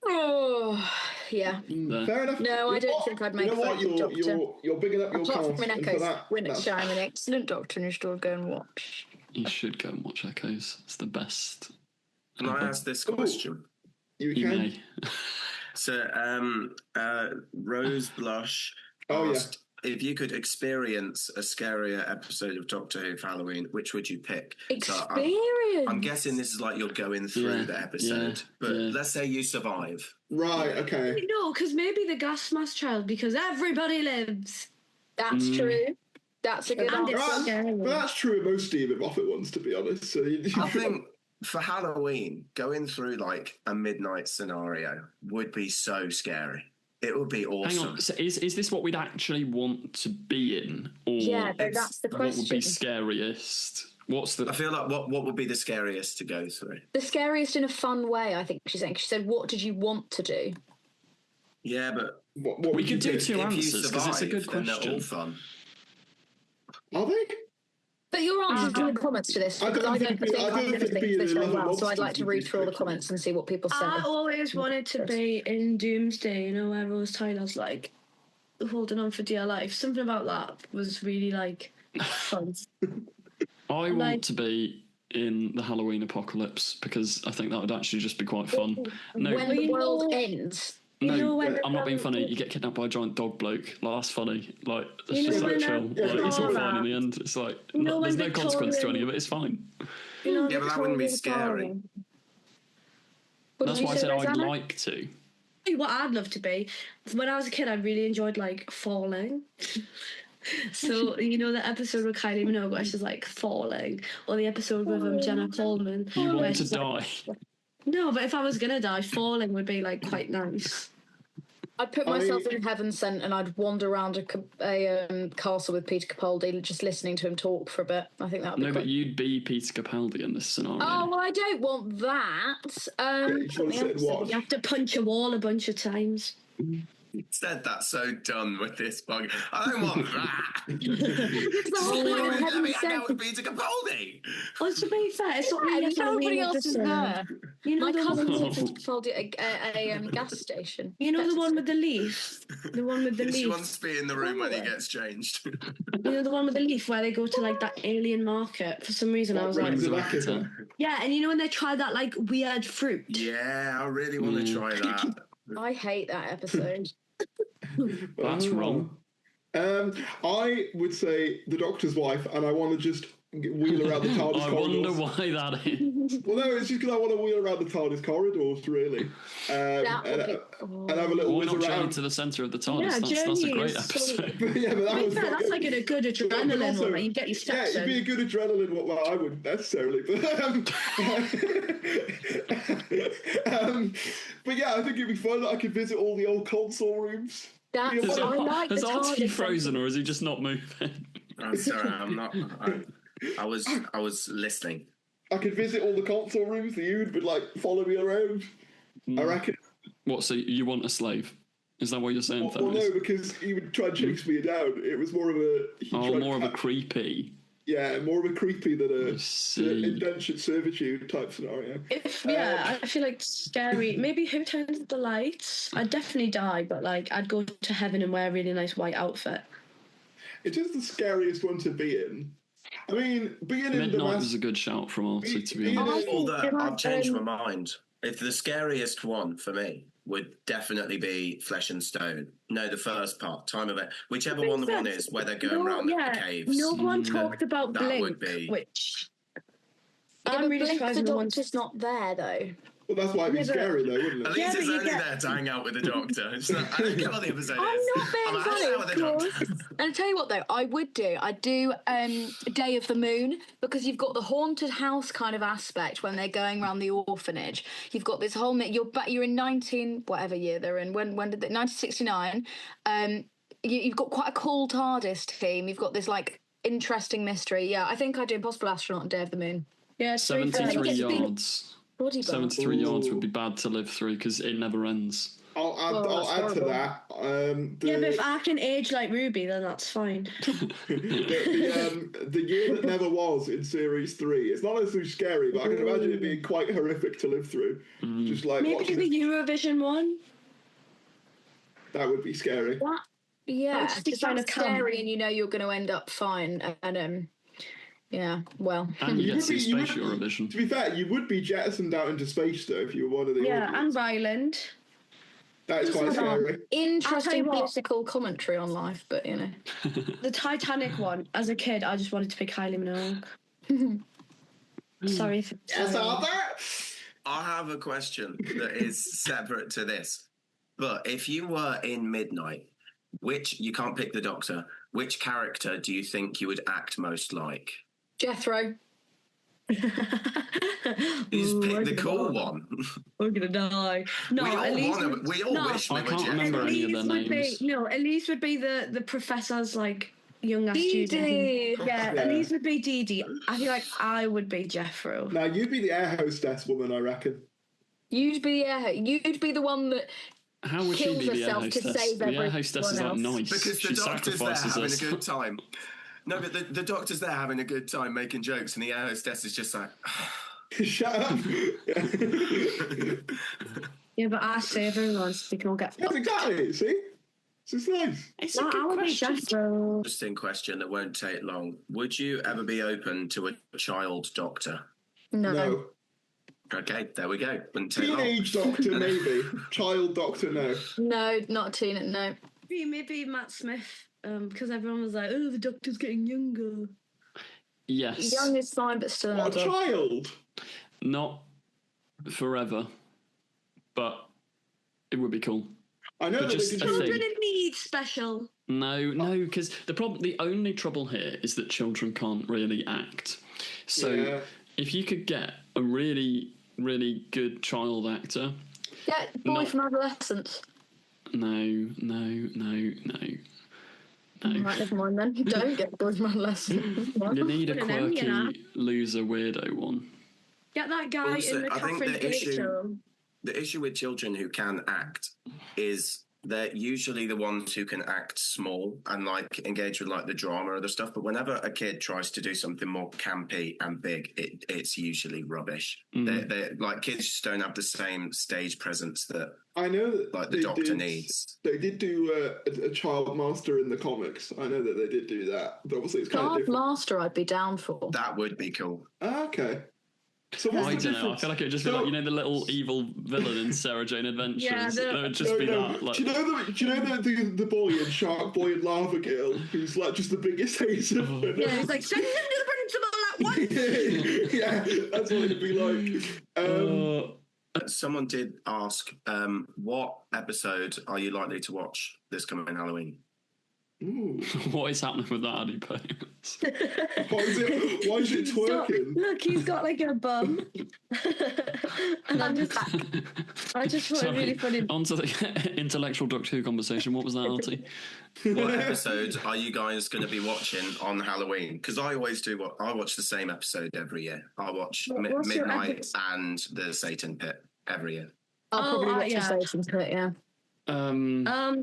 Oh, yeah. There. Fair enough. No, I You know don't what? think I'd You make know a what? very good Doctor. You're bigging up your Apart cast. from in and for Echoes, that, Winnick that's- Shine, an excellent Doctor, and you should go and watch. You should go and watch Echoes. It's the best. Can I ask this question? You You can. may. So, Rose Blush Oh, asked if you could experience a scarier episode of Doctor Who for Halloween, which would you pick? So Experience. I'm guessing this is like you're going through Yeah, the episode, but yeah. let's say you survive. Right, okay. no, because maybe the gas mask child, because everybody lives. That's true. That's a good And it's answer. scary. But that's true of most Stephen Moffat ones, to be honest. So I think for Halloween, going through like a midnight scenario would be so scary. It would be Hang awesome. on. So is this what we'd actually want to be in? Or Yeah, but that's the what would be question. scariest? What's I the... feel like what would be the scariest to go through? The scariest in a fun way, I think she's saying. She said, what did you want to do? Yeah, but what We would you could do pick? two if you answers, 'cause it's a good survive, then they're all question. fun. Are they? But your answers in the comments to this, I because don't I think don't think I don't I'm going to think think being this in very Love and well, so I'd like Monsters to would read be through all the tricky. comments and see what people say. I always wanted to be in Doomsday, you know, where Rose Tyler's like holding on for dear life. Something about that was really like fun. I Like- want to be in the Halloween apocalypse because I think that would actually just be quite fun. No, When the you world know- ends, no, you know when I'm not being the- funny. You get kidnapped by a giant dog bloke. Like, that's funny. Like, it's You know just like when chill. the- Like, it's all Victoria- fine in the end. It's like, You know there's when no consequence to Victoria- any of it. It's fine. You know, Yeah, but that wouldn't be Victorian scary. Farm. what That's did you why I say, said I'd Rosanna? like to. What I'd love to be, when I was a kid, I really enjoyed like falling. So you know the episode with Kylie Minogue where she's like falling, or the episode with Jenna Coleman. You where want to she's like- die. No, but if I was gonna die, falling would be like quite nice. I'd put myself in Heaven Sent and I'd wander around a castle with Peter Capaldi, just listening to him talk for a bit. I think that would be No, quite... but you'd be Peter Capaldi in this scenario. Oh, well, I don't want that. You just want to sit and watch. You have to punch a wall a bunch of times. You said that so done with this bug. I don't want that. The whole Why point of did you let Heaven me hang out Sent... with Peter Capaldi? Well, to be fair, it's not really a nobody Halloween else is episode. there. You know My the cousin one, lives in Capaldi at a gas station. you know the one with the leaf, the one with the She leaf. wants to be in the room when he gets changed. You know the one with the leaf where they go to like that alien market for some reason. I was like, Rings of Exactly. Actor. yeah, and you know when they try that like weird fruit. Yeah, I really want to try that. I hate that episode. That's wrong. I would say the Doctor's wife, and I want to just wheel around the TARDIS I corridors. wonder why that is. Well, no, it's just because I want to wheel around the TARDIS corridors, really. That would And be... have a little Why whiz not journey around. to the centre of the TARDIS? Yeah, that's a Journey great is episode. Yeah, but that To be was fair, that's like a good adrenaline one where you get your Yeah, steps it'd be a in. good adrenaline one. Well, I wouldn't necessarily, but but yeah, I think it'd be fun that I could visit all the old console rooms. That's Has, I like has the RT TARDIS frozen or is he just not moving? I'm sorry, I'm not. I was listening. I could visit all the console rooms. The you'd would like follow me around. I reckon. What, so you want a slave? Is that what you're saying, Well, no, Thomas? because he would try and chase me down. It was more of a. More of a creepy. Yeah, more of a creepy than a see. indentured servitude type scenario. I feel like scary. Maybe who turns the lights? I'd definitely die, but like I'd go to heaven and wear a really nice white outfit. It is the scariest one to be in. I mean, being in the Midnight was a good shout from Artie, to be honest. Although I've changed my mind. If the scariest one for me would definitely be Flesh and Stone. No, the first part, Time of It. Whichever one the one is, where they're going around the caves. No one talked about that Blink, would be... which... I'm I'm really really surprised the no one's... doctor's not there, though. Well, that's why it'd be scary, though, wouldn't it? At least it's only there to hang out with the Doctor. It's not, I don't care what the episode I'm is. not being funny, hanging out with the of Doctor. course. And I'll tell you what, though, I'd do Day of the Moon, because you've got the haunted house kind of aspect when they're going around the orphanage. You've got this whole... You're in 19... whatever year they're in. When did they... 1969. You've got quite a cool TARDIS team. You've got this, like, interesting mystery. Yeah, I think I'd do Impossible Astronaut and Day of the Moon. Yeah, 73 yards. 73 yards would be Ooh. bad to live through because it never ends. I'll add to that. Yeah, but if I can age like Ruby, then that's fine. The year that never was in series 3. It's not necessarily scary, but I can imagine it being quite horrific to live through. Just like Maybe watching the Eurovision one. that would be scary. Yeah, That would be just kind kind of of calm. scary, and you know you're going to end up fine. And yeah, well, And you get to see You would Space be- Eurovision. To be fair, you would be jettisoned out into space though if you were one of the Yeah, audience. and Ryland. That is quite Hold on. scary. interesting what. political commentary on life, but you know. The Titanic one. As a kid, I just wanted to pick Kylie Minogue. Sorry. Yes, out there. I have a question that is separate to this. But if you were in Midnight, you can't pick the Doctor, which character do you think you would act most like? Jethro. He's picked the cool one. We're gonna die. No, we all Elise. wish we I were can't Jeff. remember any of their Elise would be names. Elise would be the professor's like young ass student. Dee. Yeah, Yeah. Elise would be Dee Dee. I feel like I would be Jeffro. Now you'd be the air hostess woman, I reckon. You'd be you'd be the one that How would she kills be the air herself to hostess? save The air everyone hostess is like else. nice. Because She the Doctor's there sacrifices having us. a good time. No, but the Doctor's there having a good time making jokes, and the air hostess is just like... Shut up. Yeah, but I save everyone so we can all get Yes, exactly. See? This is nice. It's No, I would be Jeffro. Interesting question that won't take long. Would you ever be open to a child Doctor? No. Okay, there we go. Wouldn't take long. Teenage doctor, maybe. Child doctor, no. No, not a teen. No. Maybe Matt Smith, because everyone was like, "Oh, the Doctor's getting younger." Yes. Young is fine, but still What, not. a child? Not forever, but it would be cool. I know But that just they a can thing. Children in need special. No, because the only trouble here is that children can't really act. So Yeah. if you could get a really, really good child actor, Yeah, boy Not- from Adolescence. no. Right, never mind then. Don't get boy from Adolescence. You need a Put an M, you know. quirky loser weirdo one. Get that guy Also, in the I think Catherine the Tate issue- show. The issue with children who can act is they're usually the ones who can act small and like engage with like the drama or the stuff. But whenever a kid tries to do something more campy and big, it's usually rubbish. They're like kids just don't have the same stage presence that I know that like the they Doctor did, needs. They did do a child master in the comics. I know that they did do that, but obviously it's kind of Child different. Master, I'd be down for. That would be cool. Ah, okay. So what's I the don't know. I difference? feel like it would just be like, you know, the little evil villain in Sarah Jane Adventures. Yeah, It would just be that. Like, Do you know the boy in Shark Boy and Lava Girl who's like just the biggest hater? Yeah, he's like, send him to the principal at once. Yeah, that's what it'd be like. Someone did ask, what episode are you likely to watch this coming Halloween? Ooh. what is happening with that Adipose? Why is it twerking? Look, he's got like a bum. And I just thought it really funny. On to the intellectual Doctor Who conversation. What was that, Artie? What episode are you guys going to be watching on Halloween? Because I always do. I watch the same episode every year. I watch What's your Midnight episode? and the Satan Pit every year. I'll probably watch yeah. the Satan Pit, yeah.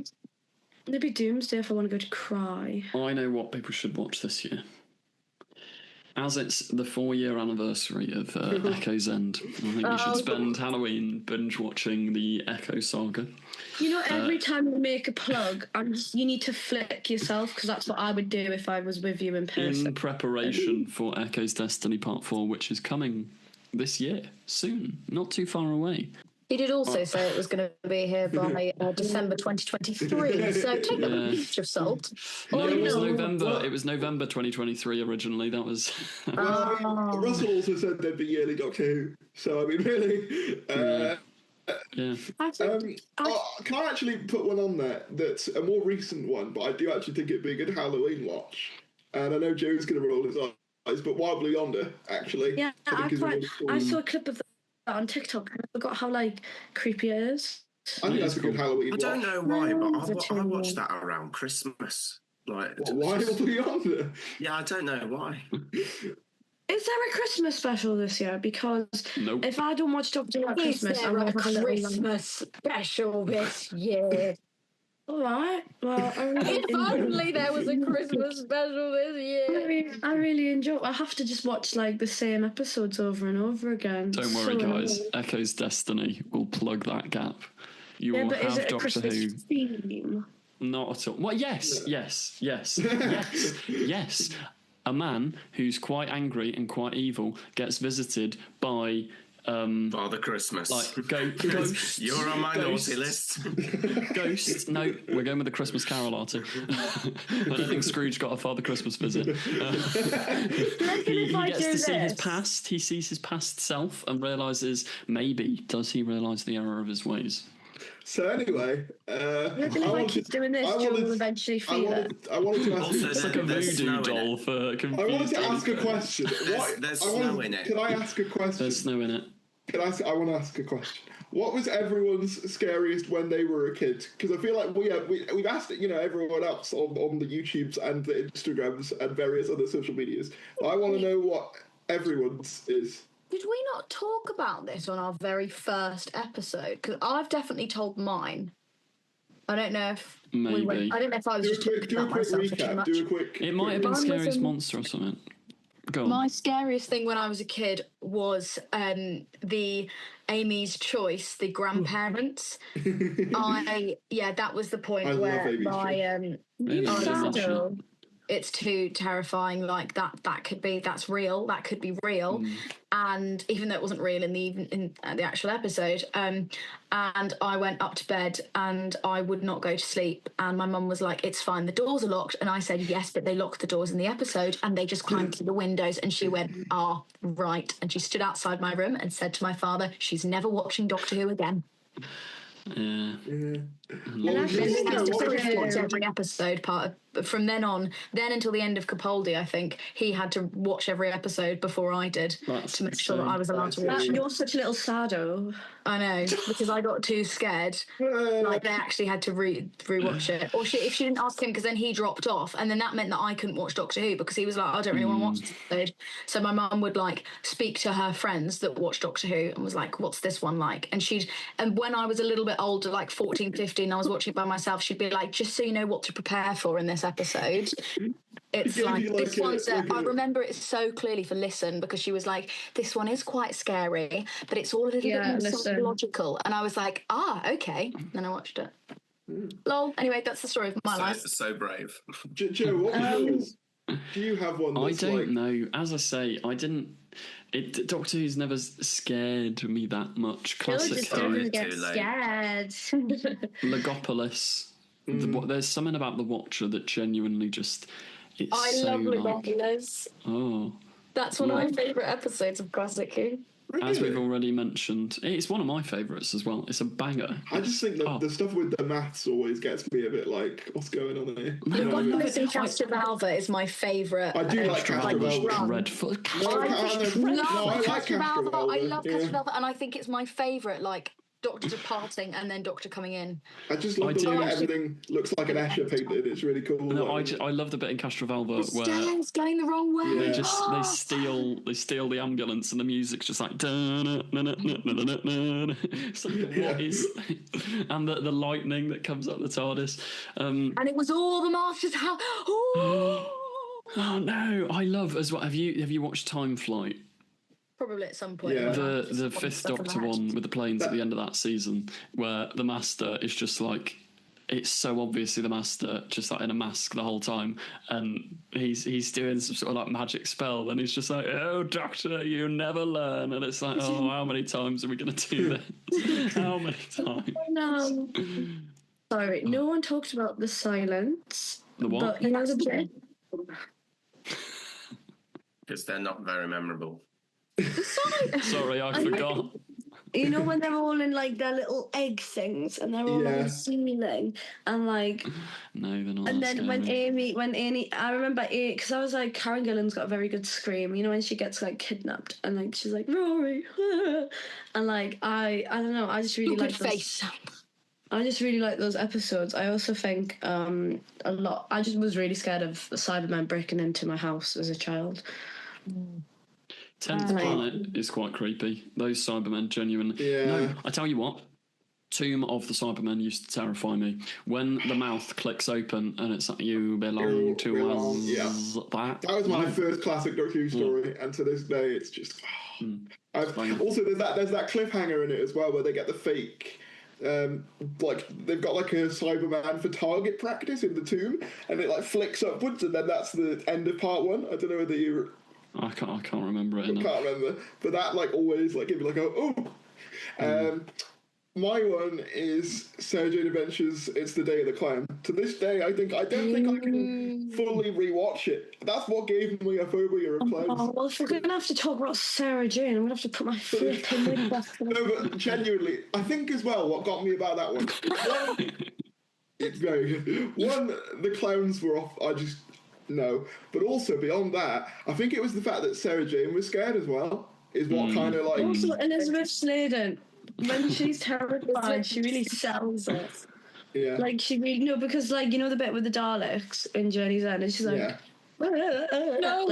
Maybe Doomsday if I want to go to cry. I know what people should watch this year. as it's the 4-year anniversary of Echo's End, I think we should spend Halloween binge watching the Echo saga. You know, every time you make a plug, you need to flick yourself, because that's what I would do if I was with you in person. In preparation for Echo's Destiny Part 4, which is coming this year, soon, not too far away. He did also say it was going to be here by December 2023, so take that with a pinch of salt. No, it was November. It was November 2023 originally. That was. Russell also said there'd be yearly Doctor Who, so I mean, really. Yeah. Can I actually put one on there that's a more recent one, but I do actually think it'd be a good Halloween watch. And I know Joe's going to roll his eyes, but Wild Blue Yonder, actually. Yeah, I saw a clip of that on TikTok, and I forgot how creepy it is. I think that's a good Halloween watch. I don't know why, but I watched that around Christmas. Wild Blue Yonder? Yeah, I don't know why. Is there a Christmas special this year? Because if I don't watch Doctor Who at Christmas, I'm going to have a Christmas special this year. All right. Well, if only there was a Christmas special this year. I really enjoy it. I have to just watch the same episodes over and over again. Don't worry, guys. Echo's Destiny will plug that gap. You will but have is it Doctor a Christmas Who. theme? Not at all. Well, yes. A man who's quite angry and quite evil gets visited by Father Christmas. Ghosts. You're on my naughty list. Ghosts. No, we're going with the Christmas Carol artist. I don't think Scrooge got a Father Christmas visit. He gets to see his past. He sees his past self and realises does he realise the error of his ways? So anyway, if I keep doing this, Joe will eventually feel it. I wanted to ask. It's like a voodoo doll for confused. I wanted to ask a question. There's snow in it. Can I ask a question? There's snow in it. I want to ask a question. What was everyone's scariest when they were a kid? Because I feel like we've asked it, everyone else on the YouTubes and the Instagrams and various other social medias. I want to know what everyone's is. Did we not talk about this on our very first episode? Because I've definitely told mine. I don't know if maybe. I don't know if I was just talking about myself for too much. It might have been Scariest Monster or something. Go on. My scariest thing when I was a kid was the Amy's Choice, the grandparents. That was the point where it's too terrifying. That's real. That could be real. And even though it wasn't real in the actual episode, and I went up to bed and I would not go to sleep. And my mum was like, "It's fine, the doors are locked." And I said, "Yes, but they locked the doors in the episode and they just climbed through the windows." And she went, "Ah, right." And she stood outside my room and said to my father, "She's never watching Doctor Who again." Yeah. Watch every episode from then on, until the end of Capaldi. I think he had to watch every episode before I did to make sure that I was allowed to watch. You're such a little sado. I know, because I got too scared. They actually had to rewatch it, or if she didn't ask him, because then he dropped off, and then that meant that I couldn't watch Doctor Who because he was like, "I don't really want to watch this episode." So my mum would speak to her friends that watched Doctor Who and was like, "What's this one like?" And when I was a little bit older, 14, 15, I was watching it by myself, she'd be like, "Just so you know what to prepare for in this episode." It's this one's I remember it so clearly for Listen, because she was like, "This one is quite scary, but it's all a little bit more psychological." And I was like, okay. And then I watched it. Lol. Anyway, that's the story of my life. So brave. Joe, what was yours? Do you have one that's I don't know. As I say, I didn't... Doctor Who's never scared me that much. Classic Don't get scared. Legopolis. There's something about The Watcher that genuinely just... I love Legopolis. Oh. That's one of my favourite episodes of Classic Who. Really? As we've already mentioned, it's one of my favourites as well. It's a banger. I just think that the stuff with the maths always gets me a bit like, what's going on here? Legopolis and Castrovalva is my favourite. I do like Castrovalva. Dreadful. I like Castrovalva. I love Castrovalva, and I think it's my favourite, Doctor departing and then Doctor coming in. I just love the way that everything looks like an Escher painted. It's really cool. No, I love the bit in Castrovalva where stairs going the wrong way. They steal the ambulance and the music's just like it's like, what is and the lightning that comes up the TARDIS. And it was all the Master's house. Oh no, I love as well. Have you watched Time Flight? Probably at some point. Yeah. The Fifth Doctor one with the planes at the end of that season, where the Master is just like, it's so obviously the Master, just like in a mask the whole time, and he's doing some sort of like magic spell, and he's just like, "Oh, Doctor, you never learn," and it's like, oh, how many times are we going to do this? How many times? No. Sorry, no one talked about the silence. The what? But you know the bit. Because they're not very memorable. Sorry, I forgot. You know when they're all in like their little egg things and they're all on Yeah. the ceiling and like. No, they're not. And that then when scary. Amy, I remember because I was like, Karen Gillan's got a very good scream. You know when she gets like kidnapped and like she's like Rory, and like I don't know, I just really Good like those. face. I just really like those episodes. I also think a lot. I just was really scared of the Cybermen breaking into my house as a child. 10th Planet is quite creepy. Those Cybermen genuinely. Yeah. No, I tell you what. Tomb of the Cybermen used to terrify me. When the mouth clicks open and it's like, you belong to belong, us. yeah. That was my first classic Doctor Who story, and to this day, it's just. Also, there's that cliffhanger in it as well, where they get the fake. Like they've got like a Cyberman for target practice in the tomb, and it like flicks upwards, and then that's the end of part one. I don't know whether you. I can't remember it. I can't remember, but that like always like give me like my one is Sarah Jane Adventures. It's the Day of the Clown. To this day, I don't think I can fully rewatch it. That's what gave me a phobia of clowns. Oh, well, if we're going to have to talk about Sarah Jane, I'm going to have to put my flipping wig back on. No, but genuinely, I think as well what got me about that one. It's very good. One, the clowns were off. No. But also, beyond that, I think it was the fact that Sarah Jane was scared as well, is what kind of like. Also, Elizabeth Sladen, when she's terrified, she really sells it. Yeah. Like, she really. No, because, like, you know the bit with the Daleks in Journey's End, and she's like. Yeah. No.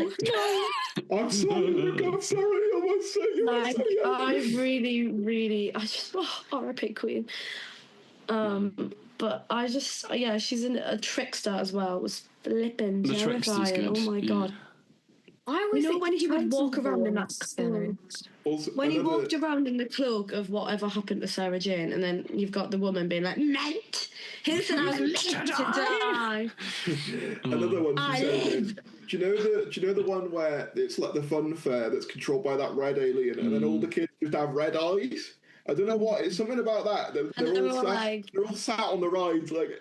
I'm sorry, Rick, I'm sorry, I must say you. Like, I really. I just. R.I.P. Queen. But I just. Yeah, she's a trickster as well. It was flipping The Trickster's terrifying. good, Oh my yeah. God. I always think when he would walk Titan around in Ball that is scary. cloak. Also, When he walked around in the cloak of whatever happened to Sarah Jane, and then you've got the woman being like, meant! Here's an I was meant to die! Another one she said, do you know the one where it's like the fun fair that's controlled by that red alien, and then all the kids just have red eyes? I don't know what, it's something about that. They're all sat on the rides, like...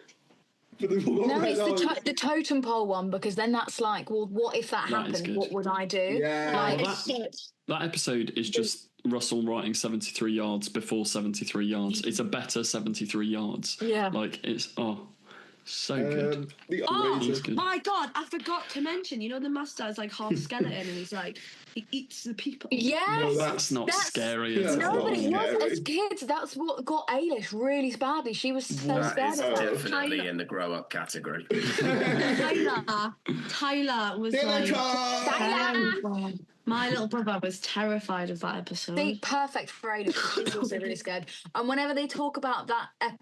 No, it's the totem pole one, because then that's like, well, what if that happened? What would I do? Yeah. Like, Well, that episode is just Russell writing 73 yards before 73 yards. It's a better 73 yards. Yeah. Like, it's, so good. My God, I forgot to mention, you know, the Master is like half skeleton, and he's like, he eats the people. yes! No, that's not scary. Yeah, No, but it scary. was. As kids, that's what got Ailish really badly. She was so That scared is of that. definitely in the grow-up category. Tyler was like... Tyler! My little brother was terrified of that episode. See, perfect for Ailish. She's also really scared. And whenever they talk about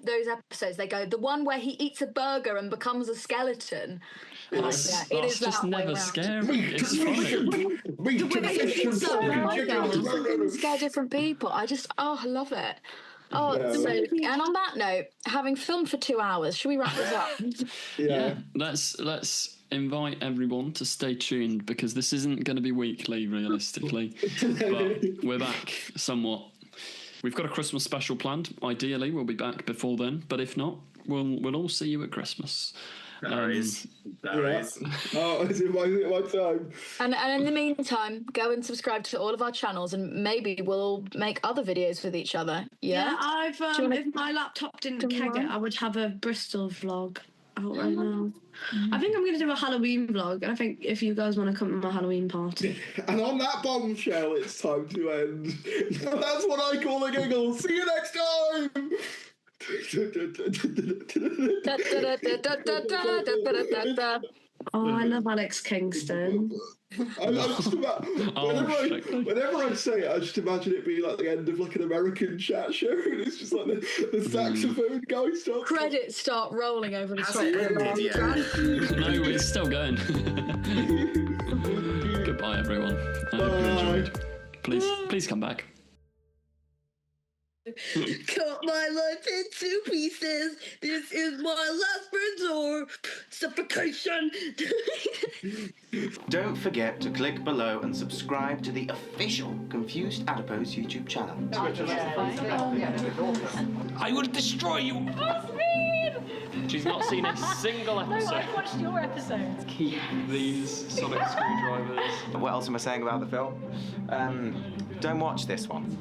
those episodes, they go, the one where he eats a burger and becomes a skeleton. That's it is just that way never around. scary. It's funny. Scare different people. I love it. Oh, Yeah. so, and on that note, having filmed for 2 hours, should we wrap this up? Yeah, let's invite everyone to stay tuned, because this isn't going to be weekly, realistically. But we're back somewhat. We've got a Christmas special planned. Ideally, we'll be back before then. But if not, we'll all see you at Christmas. There is. Oh, is it my time? And in the meantime, go and subscribe to all of our channels, and maybe we'll make other videos with each other. Yeah, I've if my laptop didn't keg it, I would have a Bristol vlog out right now. I think I'm going to do a Halloween vlog, and I think if you guys want to come to my Halloween party. And on that bombshell, it's time to end. That's what I call a giggle. See you next time. Da, da, da, da, da, da, da, da, da, da, da, da, da. Oh, I love Alex Kingston. I just whenever I say it, I just imagine it being like the end of like an American chat show, and it's just like the saxophone guy starts. Credits start rolling over the Has top. it ended yet? No, it's still going. Goodbye, everyone. I hope you enjoyed. Please come back. Cut my life into pieces. This is my last resort. Suffocation. Don't forget to click below and subscribe to the official Confused Adipose YouTube channel. I will destroy you. She's not seen a single episode. No, I've watched your episodes. Keep these sonic screwdrivers. What else am I saying about the film? Don't watch this one.